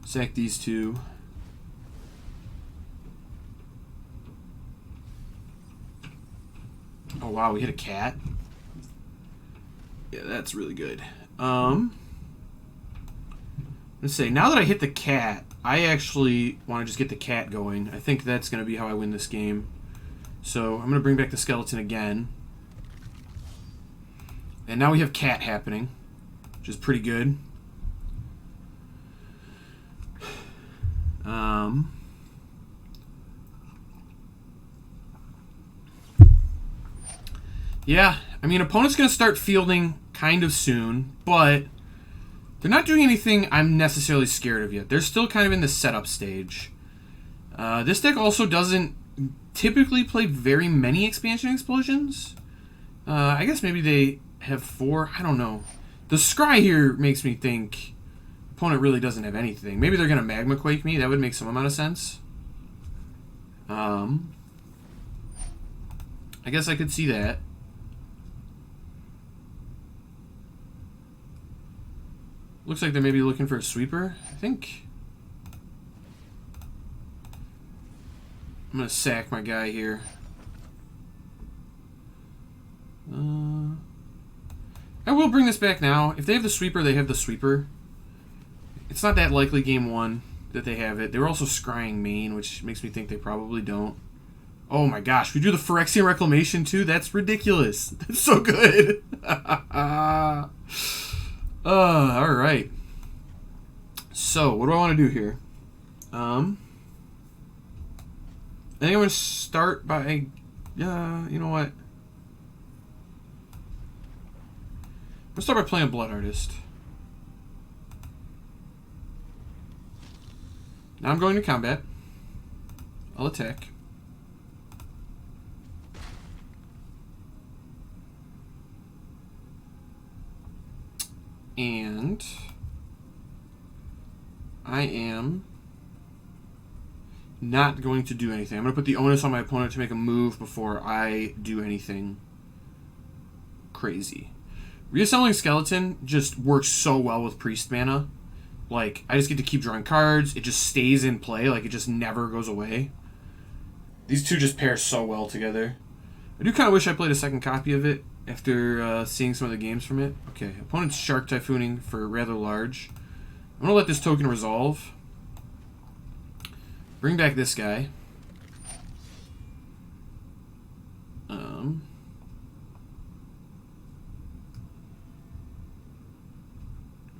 Speaker 7: Sack these two. Oh, wow, we hit a cat. Yeah, that's really good. Let's say, now that I hit the cat, I actually want to just get the cat going. I think that's going to be how I win this game. So, I'm going to bring back the skeleton again. And now we have cat happening, which is pretty good. Yeah, I mean, opponent's going to start fielding kind of soon, but they're not doing anything I'm necessarily scared of yet. They're still kind of in the setup stage. This deck also doesn't typically play very many expansion explosions. I guess maybe they have 4. I don't know. The scry here makes me think opponent really doesn't have anything. Maybe they're going to Magma Quake me. That would make some amount of sense. I guess I could see that. Looks like they're maybe looking for a sweeper, I think. I'm going to sack my guy here. I will bring this back now. If they have the sweeper, they have the sweeper. It's not that likely game 1 that they have it. They were also scrying main, which makes me think they probably don't. Oh my gosh, we do the Phyrexian Reclamation too? That's ridiculous. That's so good. Alright. So, what do I want to do here? I think I'm going to start by... you know what? I'm going to start by playing Blood Artist. Now I'm going to combat. I'll attack. And I am not going to do anything. I'm going to put the onus on my opponent to make a move before I do anything crazy. Reassembling Skeleton just works so well with Priest mana. Like, I just get to keep drawing cards. It just stays in play. Like, it just never goes away. These two just pair so well together. I do kind of wish I played a second copy of it after seeing some of the games from it. Okay, opponent's Shark Typhooning for rather large. I'm going to let this token resolve. Bring back this guy.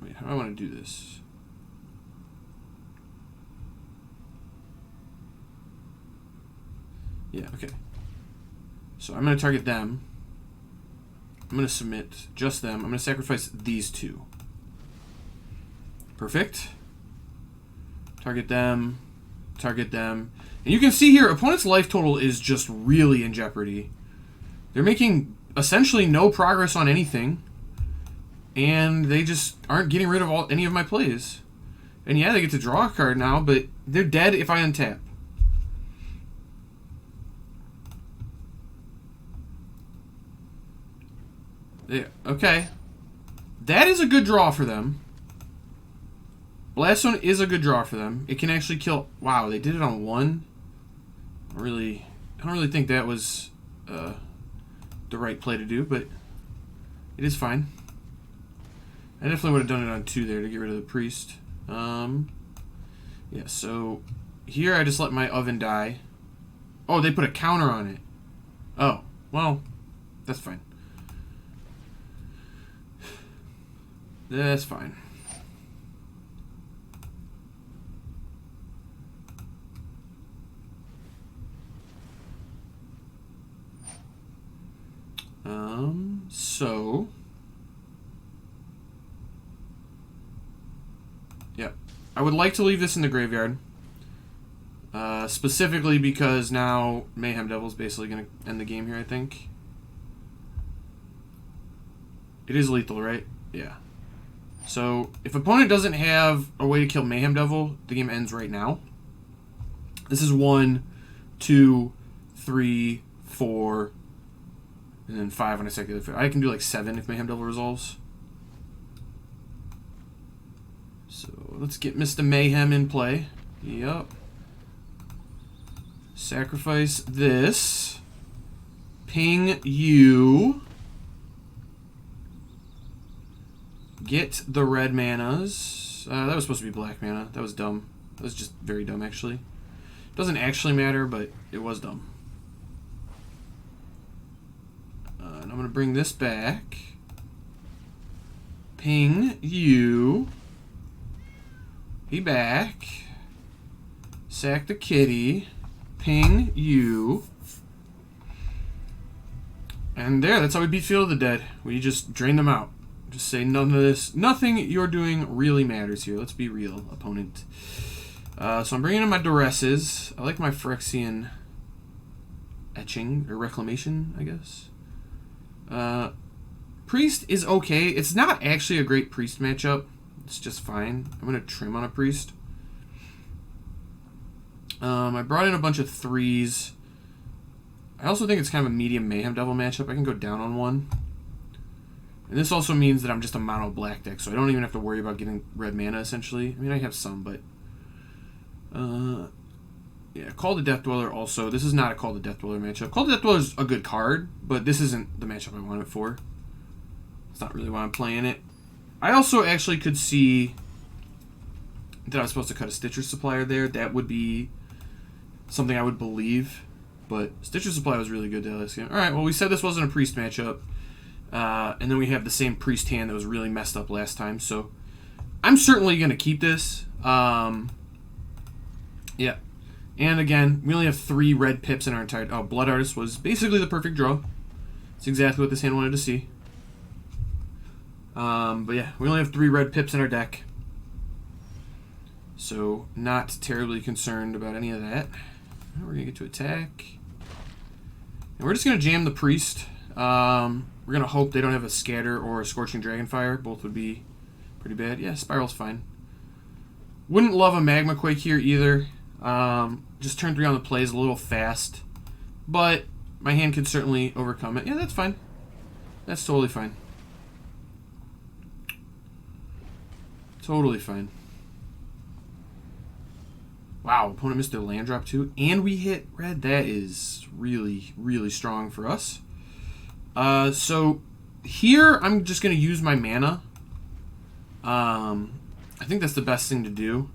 Speaker 7: Wait, how do I want to do this? Yeah, okay. So I'm going to target them. I'm going to submit just them. I'm going to sacrifice these two. Perfect. Target them. Target them. And you can see here, opponent's life total is just really in jeopardy. They're making essentially no progress on anything. And they just aren't getting rid of any of my plays. And yeah, they get to draw a card now, but they're dead if I untap. Yeah, okay. That is a good draw for them. Blast Zone is a good draw for them. It can actually kill... Wow, they did it on 1? I don't really think that was the right play to do, but it is fine. I definitely would have done it on 2 there to get rid of the priest. Yeah, so here I just let my oven die. Oh, they put a counter on it. Oh, well, that's fine. That's fine. So yeah, I would like to leave this in the graveyard, specifically because now Mayhem Devil's basically going to end the game here, I think. It is lethal, right? Yeah. So if opponent doesn't have a way to kill Mayhem Devil, the game ends right now. This is 1, 2, 3, 4, and then 5 on a second. I can do like 7 if Mayhem Devil resolves. So let's get Mr. Mayhem in play. Yup. Sacrifice this. Ping you. Get the red manas. That was supposed to be black mana. That was dumb. That was just very dumb, actually. Doesn't actually matter, but it was dumb. And I'm going to bring this back. Ping you. He back. Sack the kitty. Ping you. And there, that's how we beat Field of the Dead. We just drain them out. Just say none of this. Nothing you're doing really matters here. Let's be real, opponent. So I'm bringing in my Duresses. I like my Phyrexian etching, or reclamation, I guess. Priest is okay. It's not actually a great Priest matchup. It's just fine. I'm going to trim on a Priest. I brought in a bunch of 3s. I also think it's kind of a medium Mayhem Devil matchup. I can go down on 1. And this also means that I'm just a mono black deck, so I don't even have to worry about getting red mana, essentially. I mean, I have some, but... yeah, Call the Death Dweller also. This is not a Call the Death Dweller matchup. Call the Death Dweller is a good card, but this isn't the matchup I want it for. It's not really why I'm playing it. I also actually could see that I was supposed to cut a Stitcher Supplier there. That would be something I would believe, but Stitcher Supply was really good that last game. Alright, well, we said this wasn't a Priest matchup. And then we have the same Priest hand that was really messed up last time, so I'm certainly going to keep this. Yeah. And again, we only have 3 red pips in our entire... Oh, Blood Artist was basically the perfect draw. It's exactly what this hand wanted to see. But yeah, we only have 3 red pips in our deck. So, not terribly concerned about any of that. We're going to get to attack. And we're just going to jam the Priest. We're going to hope they don't have a Scatter or a Scorching Dragonfire. Both would be pretty bad. Yeah, Spiral's fine. Wouldn't love a Magma Quake here either. Just turn 3 on the play is a little fast. But my hand could certainly overcome it. Yeah, that's fine. That's totally fine. Totally fine. Wow, opponent missed their land drop too. And we hit red. That is really, really strong for us. So here I'm just going to use my mana. I think that's the best thing to do.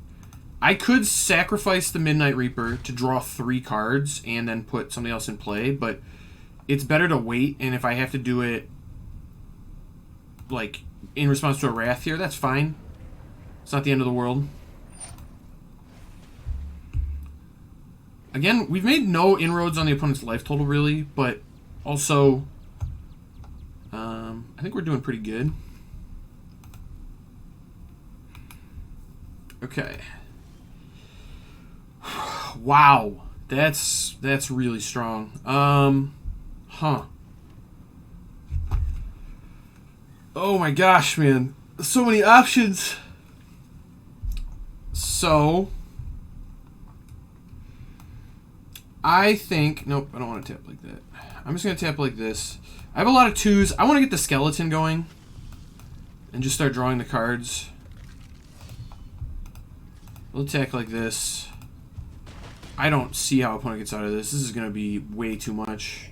Speaker 7: I could sacrifice the Midnight Reaper to draw 3 cards and then put something else in play, but it's better to wait, and if I have to do it like in response to a Wrath here, that's fine. It's not the end of the world. Again, we've made no inroads on the opponent's life total really, but also I think we're doing pretty good. Okay. Wow, that's really strong. Huh. Oh my gosh, man. So many options. So I think, nope, I don't want to tap like that. I'm just going to tap like this. I have a lot of 2s. I want to get the skeleton going and just start drawing the cards. We'll attack like this. I don't see how opponent gets out of this. This is going to be way too much.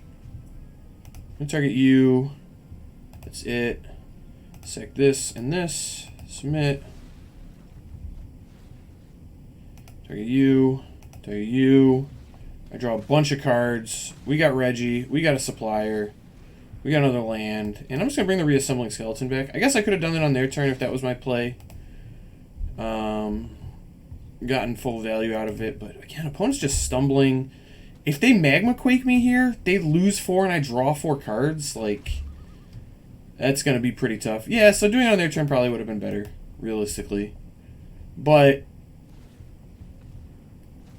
Speaker 7: I'm going to target you. That's it. Sack this and this. Submit. Target you. Target you. I draw a bunch of cards. We got Reggie. We got a supplier. We got another land. And I'm just going to bring the reassembling skeleton back. I guess I could have done it on their turn if that was my play. Gotten full value out of it. But again, opponent's just stumbling. If they Magma Quake me here, they lose 4 and I draw 4 cards. Like, that's going to be pretty tough. Yeah, so doing it on their turn probably would have been better, realistically. But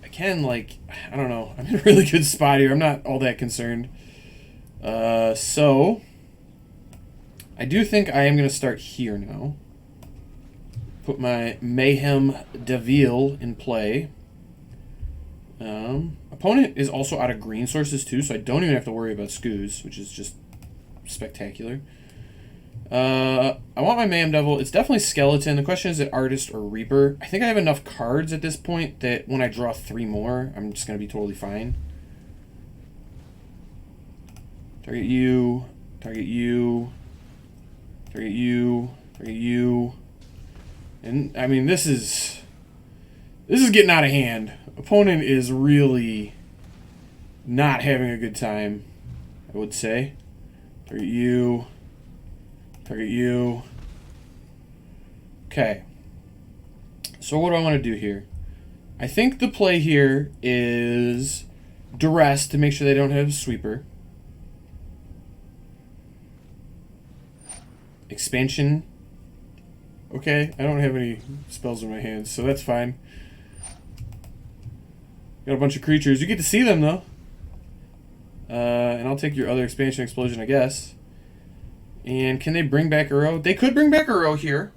Speaker 7: again, like, I don't know. I'm in a really good spot here. I'm not all that concerned. So I do think I am going to start here now. Put my Mayhem Deville in play. Opponent is also out of green sources too, so I don't even have to worry about Scoos, which is just spectacular. I want my Mayhem Devil. It's definitely Skeleton. The question is it Artist or Reaper. I think I have enough cards at this point that when I draw 3 more, I'm just going to be totally fine. Target you. Target you. Target you. Target you. And, I mean, this is getting out of hand. Opponent is really not having a good time, I would say. Target you. Target you. Okay. So what do I want to do here? I think the play here is Duress to make sure they don't have a sweeper. Expansion. Okay, I don't have any spells in my hands, so that's fine. Got a bunch of creatures. You get to see them, though. And I'll take your other expansion explosion, I guess. And can they bring back Uro? They could bring back Uro here.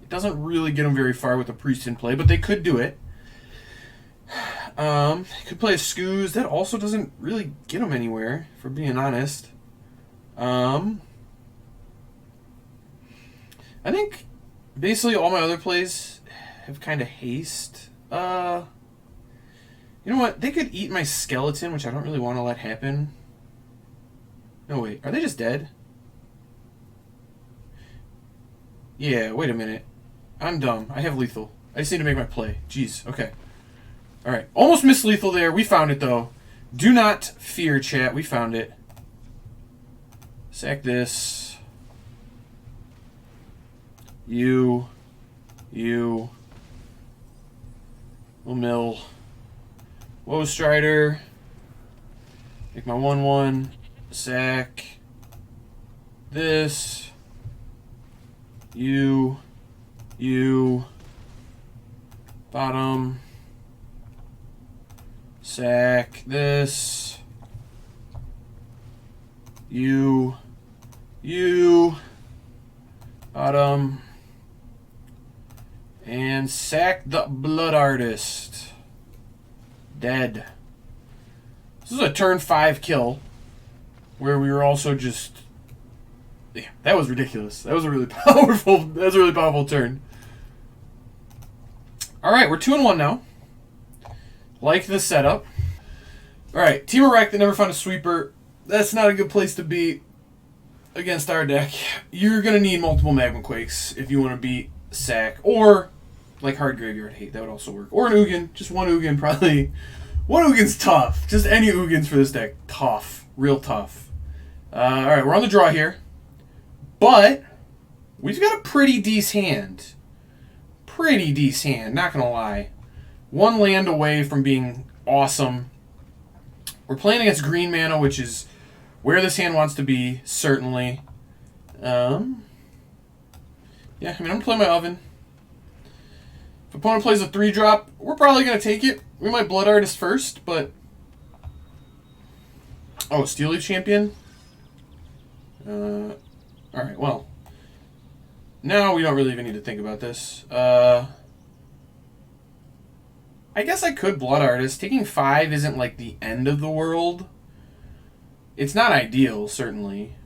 Speaker 7: It doesn't really get them very far with a priest in play, but they could do it. Could play a Scoos. That also doesn't really get them anywhere, for being honest. I think basically all my other plays have kind of haste. You know what? They could eat my skeleton, which I don't really want to let happen. No, wait. Are they just dead? Yeah, wait a minute. I'm dumb. I have lethal. I just need to make my play. Jeez, okay. Alright, almost missed lethal there. We found it, though. Do not fear, chat. We found it. Sack this. You. Little mill. Woe Strider. Make my 1/1. Sack. This. You. Bottom. Sack this. You. Bottom. And sack the Blood Artist. Dead. This is a turn 5 kill. Where we were also just... Yeah, that was ridiculous. That was a really powerful turn. Alright, we're 2-1 now. Like the setup. Alright, Team of Wreck that never found a sweeper. That's not a good place to be against our deck. You're going to need multiple Magma Quakes if you want to beat Sack. Or, like Hard Graveyard Hate, that would also work. Or an Ugin. Just one Ugin, probably. One Ugin's tough. Just any Ugins for this deck. Tough. Real tough. Alright, we're on the draw here. But, we've got a pretty decent hand. Pretty decent hand, not going to lie. One land away from being awesome. We're playing against green mana, which is where this hand wants to be, certainly. Yeah, I mean, I'm going to play my Oven. If opponent plays a 3-drop, we're probably going to take it. We might Blood Artist first, but... Oh, Steel Leaf Champion? Alright, well. Now we don't really even need to think about this. I guess I could Blood Artist. Taking 5 isn't like the end of the world. It's not ideal, certainly.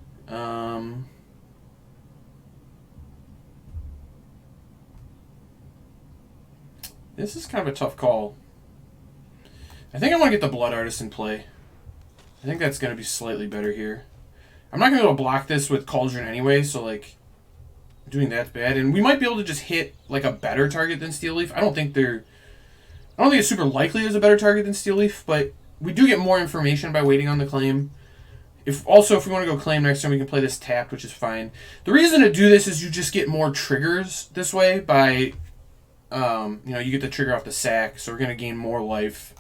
Speaker 7: This is kind of a tough call. I think I want to get the Blood Artist in play. I think that's going to be slightly better here. I'm not going to be able to block this with Cauldron anyway, so, like, doing that's bad. And we might be able to just hit, like, a better target than Steel Leaf. I don't think it's super likely there's a better target than Steel Leaf, but we do get more information by waiting on the claim. If we want to go claim next time, we can play this tapped, which is fine. The reason to do this is you just get more triggers this way by, you get the trigger off the sack, so we're going to gain more life.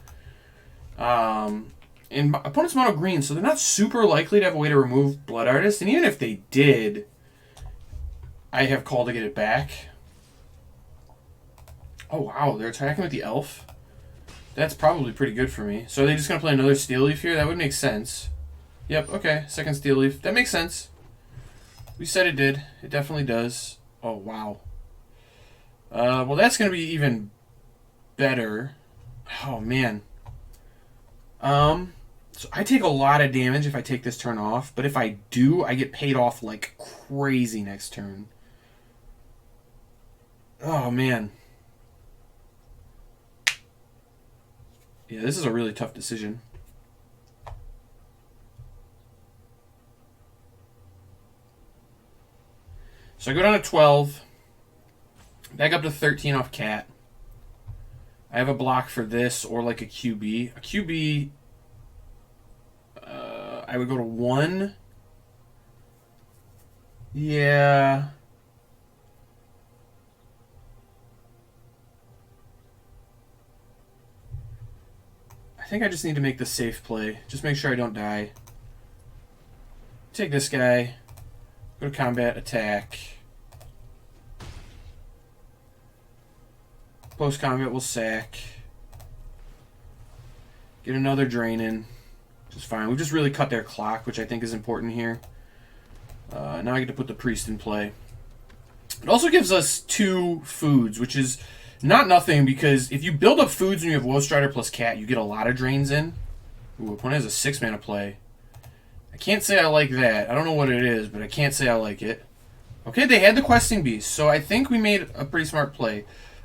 Speaker 7: And opponent's mono green, so they're not super likely to have a way to remove Blood Artist. And even if they did, I have call to get it back. Oh, wow, they're attacking with the Elf. That's probably pretty good for me. So are they just going to play another Steel Leaf here? That would make sense. Yep, okay, second Steel Leaf. That makes sense. We said it did. It definitely does. Oh, wow. Well, that's going to be even better. Oh, man. So I take a lot of damage if I take this turn off, but if I do, I get paid off like crazy next turn. Oh, man. Yeah, this is a really tough decision. So I go down to 12. Back up to 13 off Cat. I have a block for this or like a QB. A QB, I would go to 1. Yeah. I think I just need to make the safe play. Just make sure I don't die. Take this guy. Go to combat, attack. Post-combat, we'll sack. Get another drain in. Which is fine. We've just really cut their clock, which I think is important here. Now I get to put the priest in play. It also gives us 2 foods, which is not nothing, because if you build up foods and you have Woe Strider plus Cat, you get a lot of drains in. Ooh, opponent has a 6-mana play. I can't say I like that. I don't know what it is, but I can't say I like it. Okay, they had the Questing Beast, so I think we made a pretty smart play.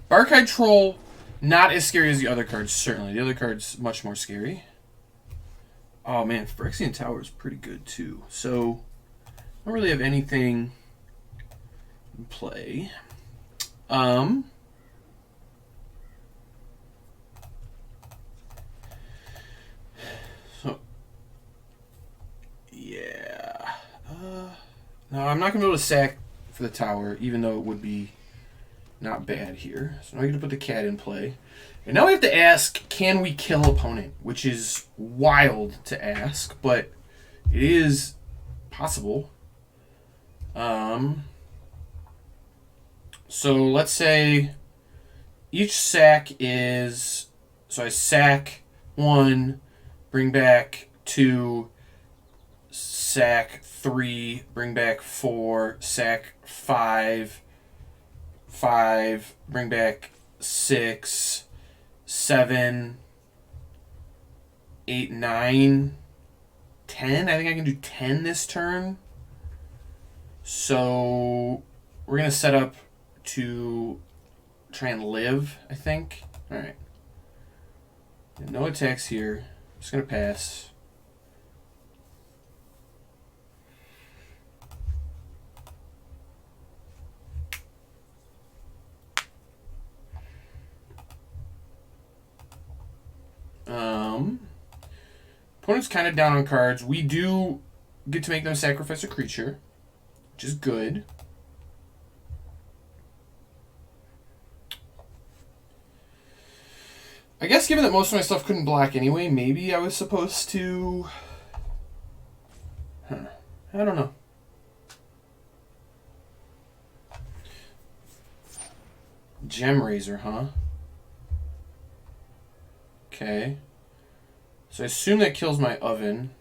Speaker 7: Barkhide Troll, not as scary as the other cards, certainly. The other card's much more scary. Oh, man, Phyrexian Tower is pretty good, too. So, I don't really have anything in play. So, yeah. No, I'm not going to be able to sack for the tower, even though it would be not bad here. So now I get to put the cat in play. And now we have to ask, can we kill opponent? Which is wild to ask, but it is possible. So let's say each sack is... So I sack 1, bring back 2, sack 3, bring back 4, sack 5, 5, bring back 6, 7, 8, 9, 10. I think I can do 10 this turn. So we're going to set up to try and live, I think. All right. No attacks here. I'm just going to pass. Opponent's kind of down on cards. We do get to make them sacrifice a creature, which is good. I guess given that most of my stuff couldn't block anyway, maybe I was supposed to... I don't know. Gem Razor, huh? Okay. So I assume that kills my oven,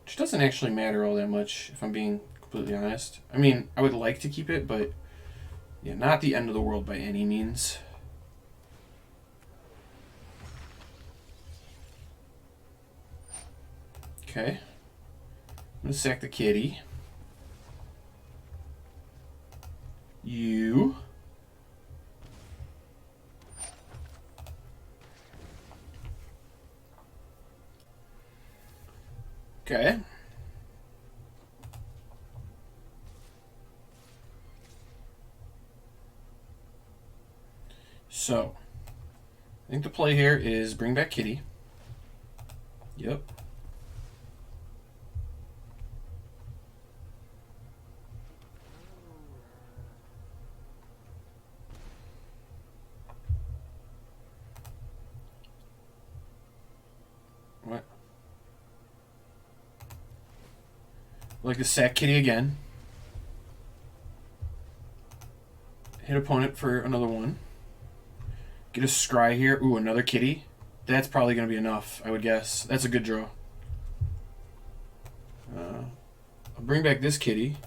Speaker 7: which doesn't actually matter all that much, if I'm being completely honest. I mean, I would like to keep it, but yeah, not the end of the world by any means. Okay. I'm going to sack the kitty. Okay. So, I think the play here is bring back Kitty. Yep. What? Like to sack Kitty again. Hit opponent for another one. Get a scry here. Ooh, another Kitty. That's probably going to be enough, I would guess. That's a good draw. I'll bring back this Kitty.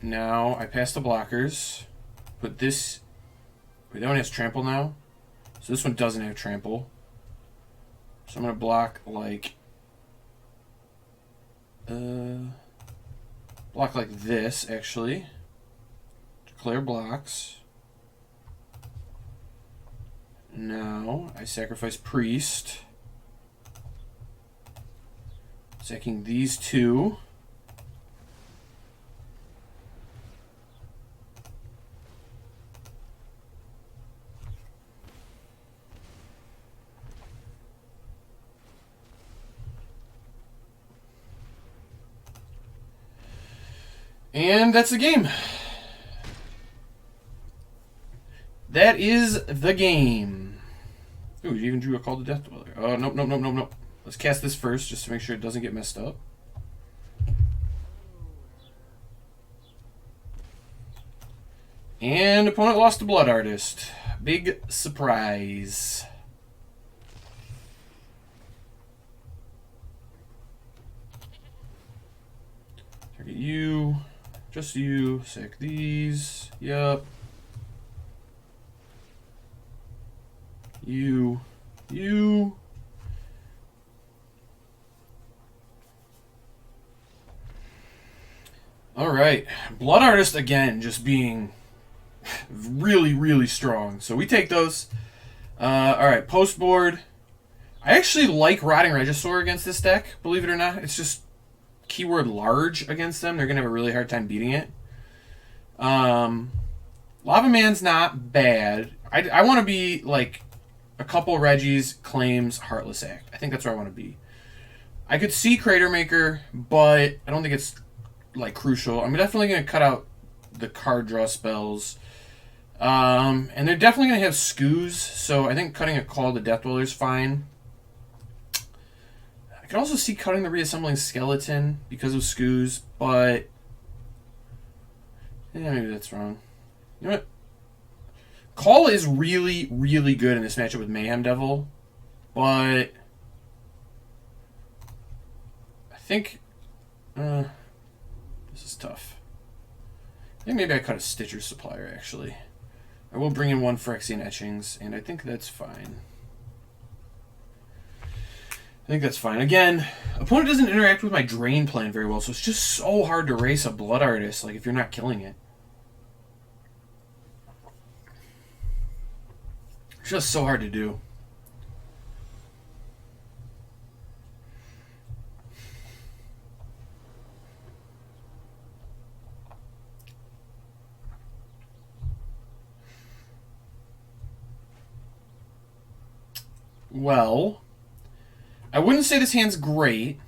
Speaker 7: Now I pass the blockers. Put this... Wait, that one has trample now? So this one doesn't have trample. So I'm going to block like... block like this, actually. Declare blocks. Now I sacrifice priest. Sacking these two. And that's the game. That is the game. Ooh, you even drew a Call to Death Dweller. Oh, nope, nope, nope, nope, nope. Let's cast this first, just to make sure it doesn't get messed up. And opponent lost to Blood Artist. Big surprise. Target you. Just you. Sack these. Yup. You. You. Alright. Blood Artist again, just being really, really strong. So we take those. Alright, post board. I actually like Rotting Regisaur against this deck, believe it or not. It's just keyword large against them. They're going to have a really hard time beating it. Lava Man's not bad. I want to be like a couple Reggies, Claims, Heartless Act. I think that's where I want to be. I could see Crater Maker, but I don't think it's like crucial. I'm definitely going to cut out the card draw spells. And they're definitely going to have Scoos, so I think cutting a Call to Death Dweller is fine. I can also see cutting the Reassembling Skeleton because of Scoos, but yeah, maybe that's wrong. You know what? Call is really, really good in this matchup with Mayhem Devil, but I think this is tough. I think maybe I cut a Stitcher Supplier, actually. I will bring in one Phyrexian Etchings, and I think that's fine. I think that's fine. Again, opponent doesn't interact with my drain plan very well, so it's just so hard to race a Blood Artist, like, if you're not killing it. It's just so hard to do. Well, I wouldn't say this hand's great,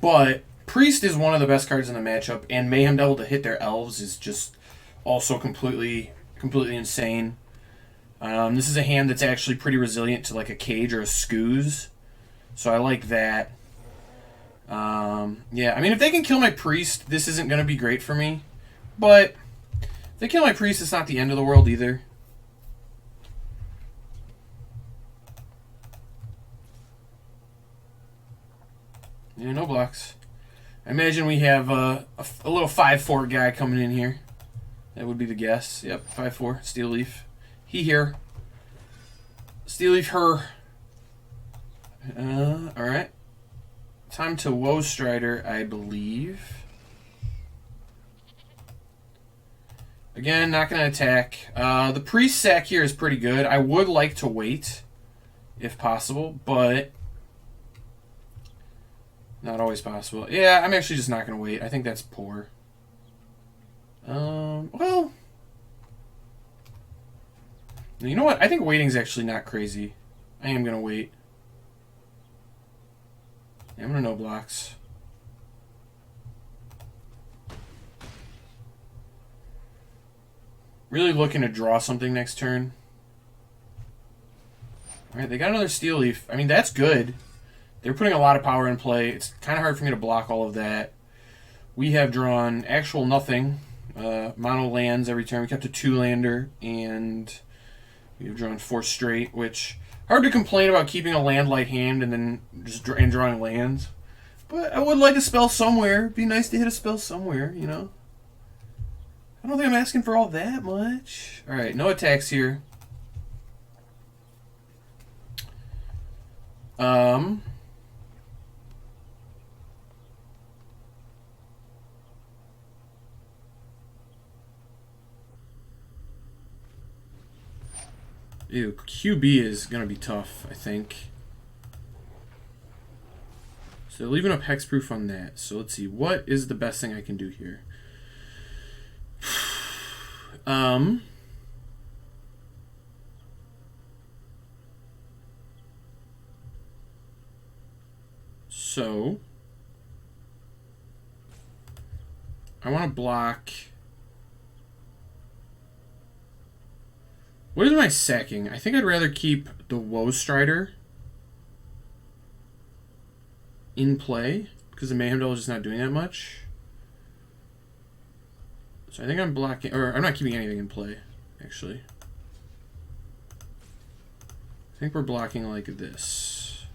Speaker 7: but Priest is one of the best cards in the matchup, and Mayhem Devil to hit their elves is just also completely insane. This is a hand that's actually pretty resilient to like a Cage or a Scoos, so I like that. Yeah, I mean, if they can kill my Priest, this isn't going to be great for me, but if they kill my Priest, it's not the end of the world either. Yeah, no blocks. I imagine we have a little 5/4 guy coming in here. That would be the guess. Yep, 5/4. Steel Leaf. He here. Steel Leaf her. Alright. Time to Woe Strider, I believe. Again, not going to attack. The priest sack here is pretty good. I would like to wait, if possible, but not always possible. Yeah, I'm actually just not going to wait. I think that's poor. Well, you know what? I think waiting is actually not crazy. I am going to wait. I'm going to no blocks. Really looking to draw something next turn. Alright, they got another Steel Leaf. I mean, that's good. They're putting a lot of power in play. It's kind of hard for me to block all of that. We have drawn actual nothing. Mono lands every turn. We kept a 2-lander, and we have drawn 4 straight, which hard to complain about keeping a land light hand and then just drawing lands. But I would like a spell somewhere. It'd be nice to hit a spell somewhere, you know? I don't think I'm asking for all that much. Alright, no attacks here. Ew, QB is going to be tough, I think. So leaving up hexproof on that. So let's see, what is the best thing I can do here? So I want to block. What is my sacking? I think I'd rather keep the Woe Strider in play because the Mayhem Devil is just not doing that much. So I think I'm blocking, or I'm not keeping anything in play, actually. I think we're blocking like this.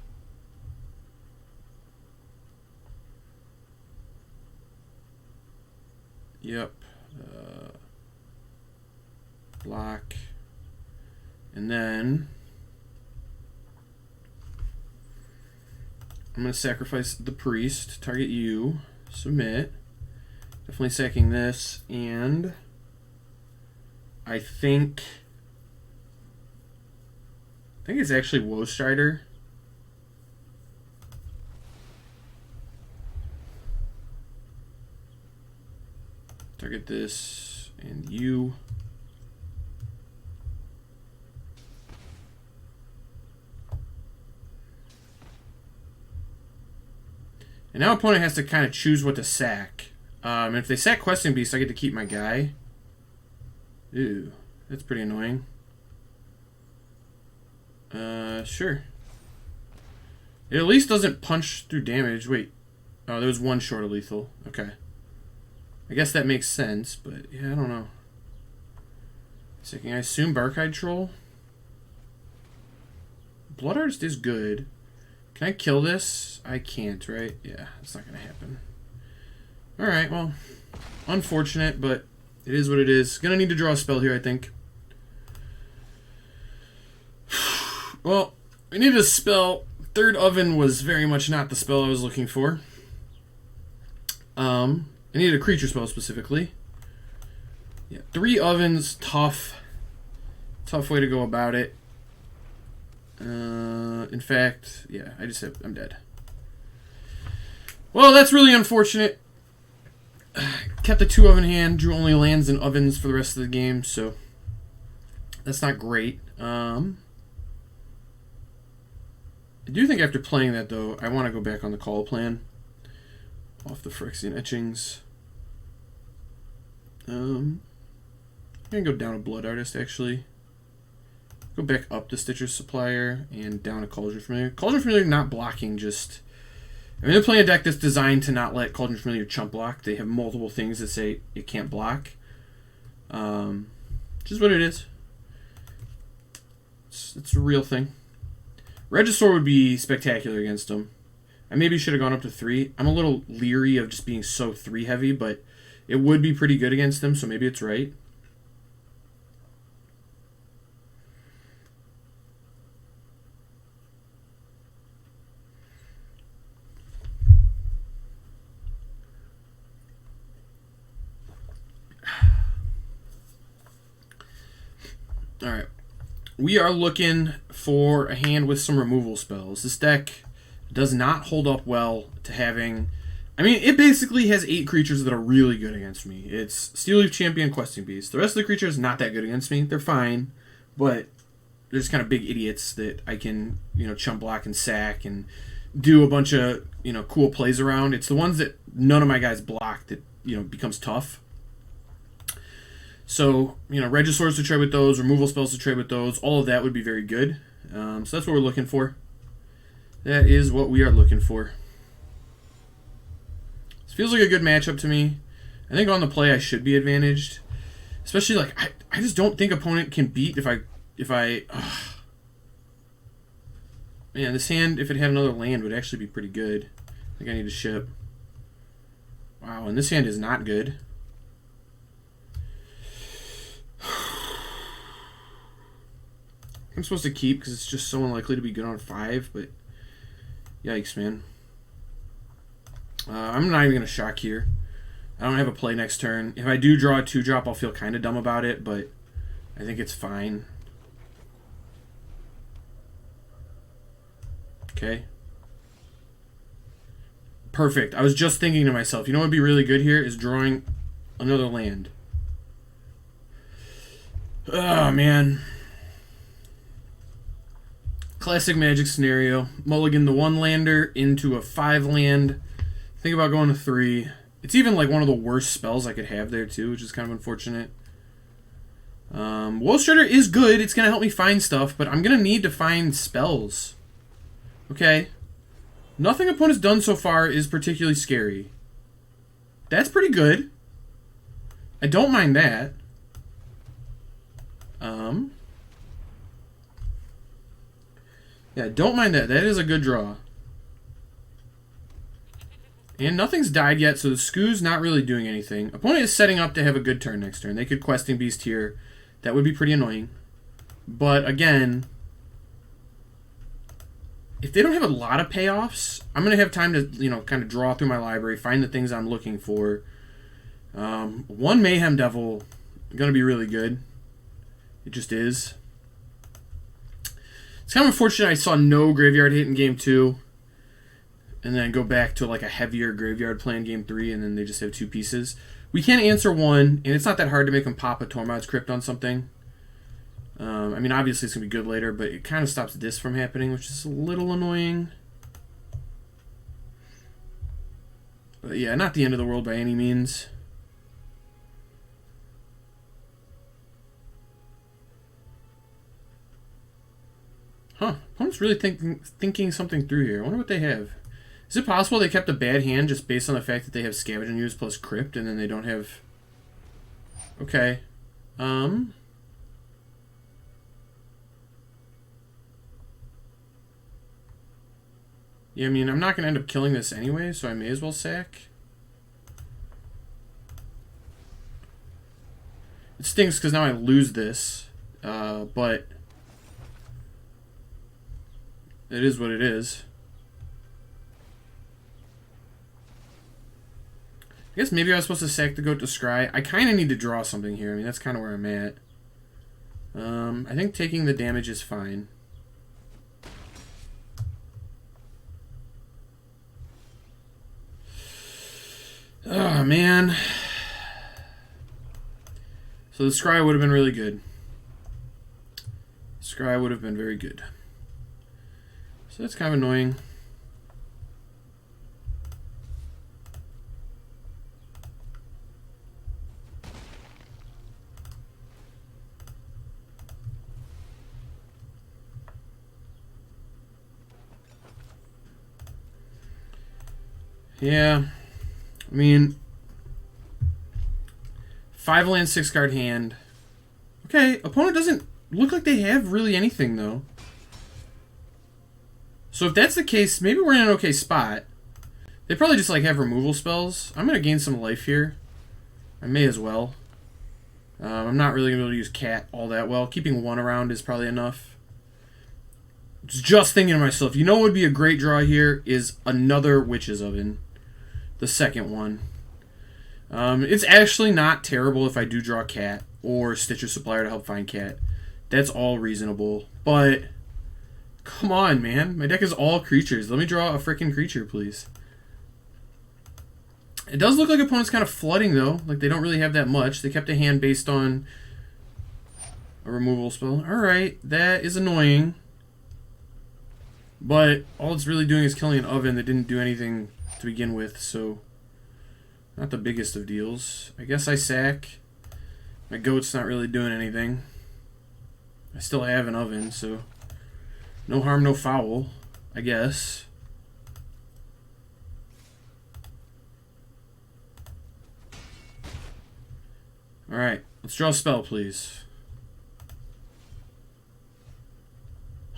Speaker 7: Yep. Block. And then I'm going to sacrifice the priest, target you, submit. Definitely sacking this, and I think it's actually Woe Strider. Target this and you. And now opponent has to kind of choose what to sack. And if they sack Questing Beast, I get to keep my guy. Ew, that's pretty annoying. Sure. It at least doesn't punch through damage. Wait. Oh, there was one short of lethal. Okay. I guess that makes sense, but yeah, I don't know. Sacking, I assume Barkhide Troll. Blood Artist is good. Can I kill this? I can't, right? Yeah, it's not going to happen. Alright, well, unfortunate, but it is what it is. Gonna need to draw a spell here, I think. Well, we needed a spell. Third Oven was very much not the spell I was looking for. I needed a creature spell specifically. Yeah, 3 Ovens, tough. Tough way to go about it. In fact, yeah, I'm dead. Well, that's really unfortunate. Kept the 2 oven hand, drew only lands and ovens for the rest of the game, so that's not great. I do think after playing that, though, I want to go back on the call plan. Off the Phyrexian Etchings. I'm going to go down a Blood Artist, actually. Go back up to Stitcher's Supplier and down a Cauldron Familiar. Cauldron Familiar not blocking, just... I mean, they're playing a deck that's designed to not let Cauldron Familiar chump block. They have multiple things that say it can't block. Just what it is. It's a real thing. Regisaur would be spectacular against them. I maybe should have gone up to 3. I'm a little leery of just being so 3 heavy, but it would be pretty good against them, so maybe it's right. Alright. We are looking for a hand with some removal spells. This deck does not hold up well to having... I mean, it basically has 8 creatures that are really good against me. It's Steel Leaf Champion, Questing Beast. The rest of the creatures not that good against me. They're fine, but they're just kind of big idiots that I can, chump block and sack and do a bunch of, cool plays around. It's the ones that none of my guys block that, becomes tough. So, Regisaurs to trade with those, removal spells to trade with those, all of that would be very good. So that's what we're looking for. That is what we are looking for. This feels like a good matchup to me. I think on the play I should be advantaged. Especially, like, I just don't think opponent can beat if I... Man, this hand, if it had another land, would actually be pretty good. I think I need to ship. Wow, and this hand is not good. I'm supposed to keep because it's just so unlikely to be good on 5, but yikes, man. I'm not even going to shock here. I don't have a play next turn. If I do draw a 2-drop, I'll feel kind of dumb about it, but I think it's fine. Okay. Perfect. I was just thinking to myself, what would be really good here is drawing another land. Oh, man. Classic Magic scenario. Mulligan the 1-lander into a 5-land. Think about going to 3. It's even like one of the worst spells I could have there too, which is kind of unfortunate. Woe Strider is good. It's going to help me find stuff, but I'm going to need to find spells. Okay. Nothing opponent's done so far is particularly scary. That's pretty good. I don't mind that. Yeah, don't mind that. That is a good draw. And nothing's died yet, so the Skoo's not really doing anything. Opponent is setting up to have a good turn next turn. They could Questing Beast here. That would be pretty annoying. But again, if they don't have a lot of payoffs, I'm going to have time to, kind of draw through my library, find the things I'm looking for. 1 Mayhem Devil, going to be really good. It just is. It's kind of unfortunate I saw no graveyard hit in game 2. And then go back to like a heavier graveyard play in game 3, and then they just have 2 pieces. We can answer 1, and it's not that hard to make them pop a Tormod's Crypt on something. I mean, obviously it's going to be good later, but it kind of stops this from happening, which is a little annoying. But yeah, not the end of the world by any means. Huh. Opponent's really thinking something through here. I wonder what they have. Is it possible they kept a bad hand just based on the fact that they have Scavenge and Use plus Crypt, and then they don't have... Okay. Yeah, I mean, I'm not going to end up killing this anyway, so I may as well sack. It stinks because now I lose this, but it is what it is. I guess maybe I was supposed to sack the goat to scry. I kind of need to draw something here. I mean, that's kind of where I'm at. I think taking the damage is fine. Oh, man. So the scry would have been really good. Scry would have been very good. So that's kind of annoying. Yeah, I mean, 5-land, 6-card hand. Okay, opponent doesn't look like they have really anything, though. So if that's the case, maybe we're in an okay spot. They probably just, like, have removal spells. I'm going to gain some life here. I may as well. I'm not really going to be able to use Cat all that well. Keeping 1 around is probably enough. Just thinking to myself, what would be a great draw here is another Witch's Oven. The second one. It's actually not terrible if I do draw Cat or Stitcher Supplier to help find Cat. That's all reasonable. But, come on, man. My deck is all creatures. Let me draw a freaking creature, please. It does look like opponent's kind of flooding, though. Like, they don't really have that much. They kept a hand based on a removal spell. Alright, that is annoying. But all it's really doing is killing an oven that didn't do anything to begin with, so not the biggest of deals. I guess I sack. My goat's not really doing anything. I still have an oven, so no harm, no foul, I guess. Alright, let's draw a spell, please.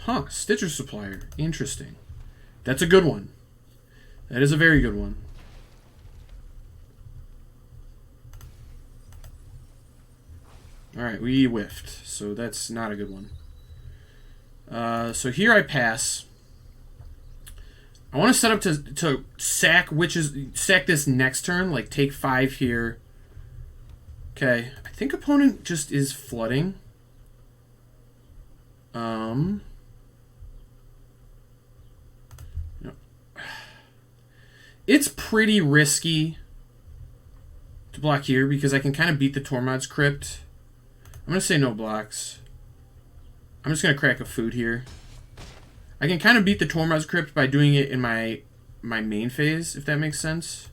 Speaker 7: Huh, Stitcher Supplier. Interesting. That's a good one. That is a very good one. Alright, we whiffed, so that's not a good one. So here I pass. I want to set up to sack sack this next turn, like take 5 here. Okay, I think opponent just is flooding. It's pretty risky to block here because I can kind of beat the Tormod's Crypt. I'm going to say no blocks. I'm just going to crack a food here. I can kind of beat the Tormod's Crypt by doing it in my main phase, if that makes sense.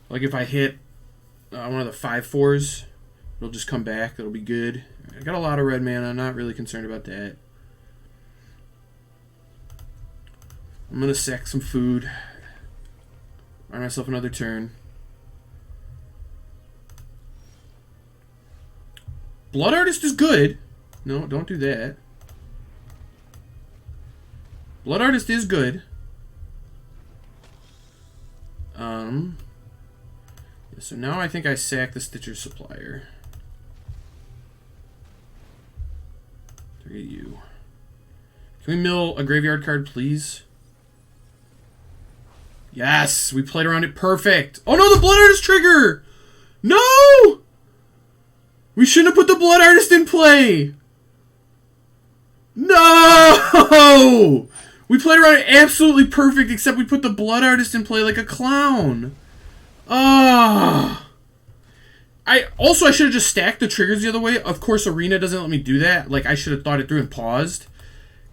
Speaker 7: Like if I hit one of the 5/4s, it'll just come back. That'll be good. I got a lot of red mana. I'm not really concerned about that. I'm going to sack some food. Buy myself another turn. Blood Artist is good. No, don't do that. Blood Artist is good. Yeah, so now I think I sack the Stitcher Supplier. Look at you. Can we mill a graveyard card, please? Yes, we played around it perfect. Oh no, the Blood Artist trigger! No! We shouldn't have put the Blood Artist in play! No! We played around it absolutely perfect, except we put the Blood Artist in play like a clown. Ah! I should have just stacked the triggers the other way. Of course, Arena doesn't let me do that. Like, I should have thought it through and paused.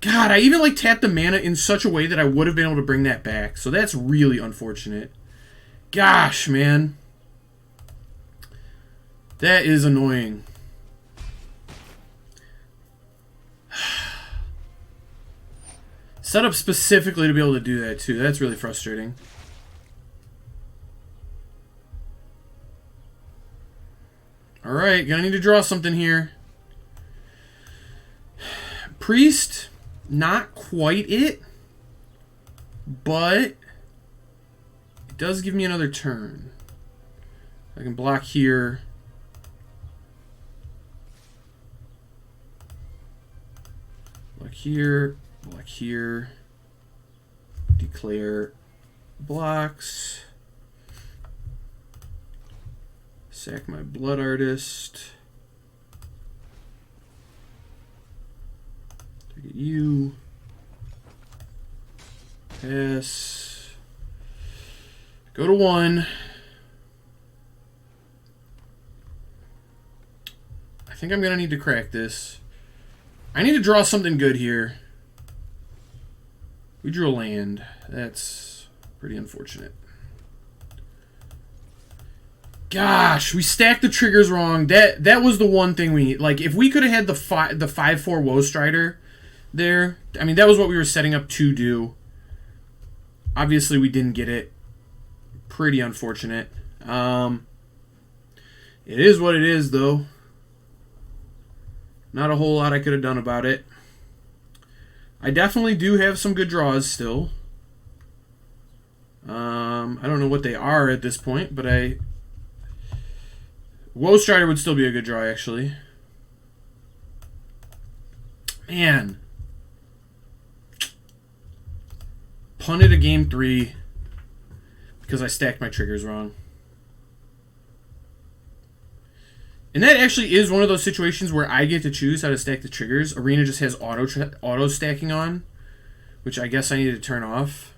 Speaker 7: God, I even, like, tapped the mana in such a way that I would have been able to bring that back. So that's really unfortunate. Gosh, man. That is annoying. Set up specifically to be able to do that, too. That's really frustrating. Alright, gonna need to draw something here. Priest, not quite it. But it does give me another turn. I can block here. Block here. Block here. Declare blocks. Sack my Blood Artist. Target you. Pass. Go to 1. I think I'm going to need to crack this. I need to draw something good here. We drew a land. That's pretty unfortunate. Gosh, we stacked the triggers wrong. That was the one thing we need. Like, if we could have had the 5/4 Woe Strider there, I mean, that was what we were setting up to do. Obviously, we didn't get it. Pretty unfortunate. It is what it is, though. Not a whole lot I could have done about it. I definitely do have some good draws still. I don't know what they are at this point, but Woe Strider would still be a good draw, actually. Man. Punted a game 3 because I stacked my triggers wrong. And that actually is one of those situations where I get to choose how to stack the triggers. Arena just has auto stacking on, which I guess I need to turn off.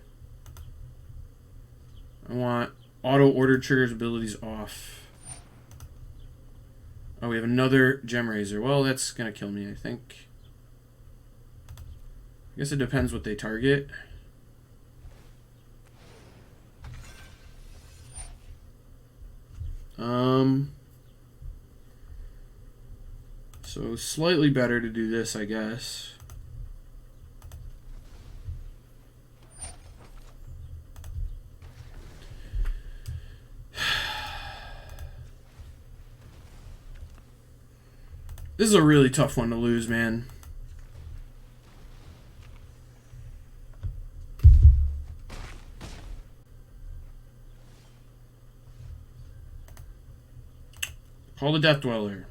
Speaker 7: I want auto ordered triggers abilities off. Oh, we have another Gem Razor. Well, that's going to kill me, I think. I guess it depends what they target. So slightly better to do this, I guess. This is a really tough one to lose, man. Call the Death Dweller.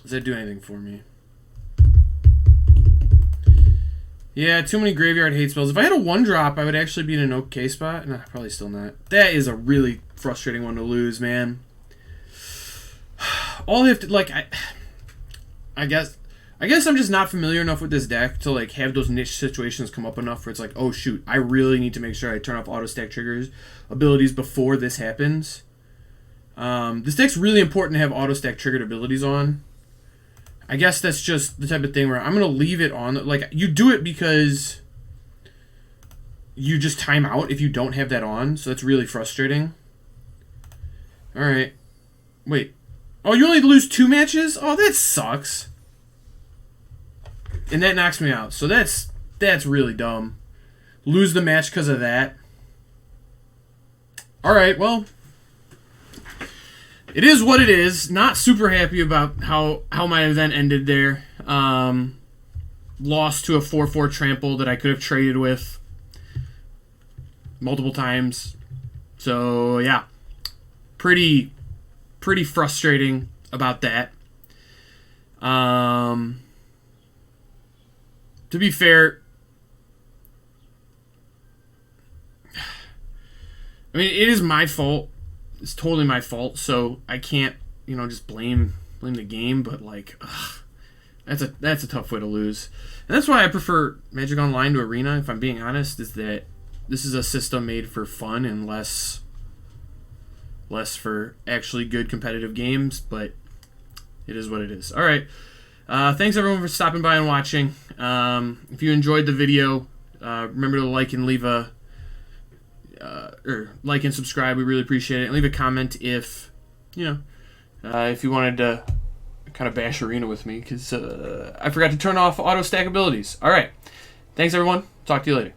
Speaker 7: Does that do anything for me? Yeah, too many graveyard hate spells. If I had a 1-drop, I would actually be in an okay spot. Nah, probably still not. That is a really frustrating one to lose, man. All I have to, like, I guess I'm just not familiar enough with this deck to, like, have those niche situations come up enough where it's like, oh, shoot, I really need to make sure I turn off auto-stack triggers abilities before this happens. This deck's really important to have auto-stack triggered abilities on. I guess that's just the type of thing where I'm going to leave it on. Like, you do it because you just time out if you don't have that on, so that's really frustrating. Alright. Wait. Oh, you only lose 2 matches? Oh, that sucks. And that knocks me out. So that's really dumb. Lose the match because of that. Alright, well, it is what it is. Not super happy about how my event ended there. Lost to a 4/4 trample that I could have traded with multiple times. So, yeah. Pretty frustrating about that. To be fair, I mean, it is my fault. It's totally my fault, so I can't, you know, just blame the game, but, like, that's a tough way to lose. And that's why I prefer Magic Online to Arena, if I'm being honest, is that this is a system made for fun and less for actually good competitive games, but it is what it is. All right. Thanks, everyone, for stopping by and watching. If you enjoyed the video, remember to like and leave a... or like and subscribe. We really appreciate it. And leave a comment if, you know, if you wanted to kind of bash Arena with me, because I forgot to turn off auto stack abilities. All right. Thanks, everyone. Talk to you later.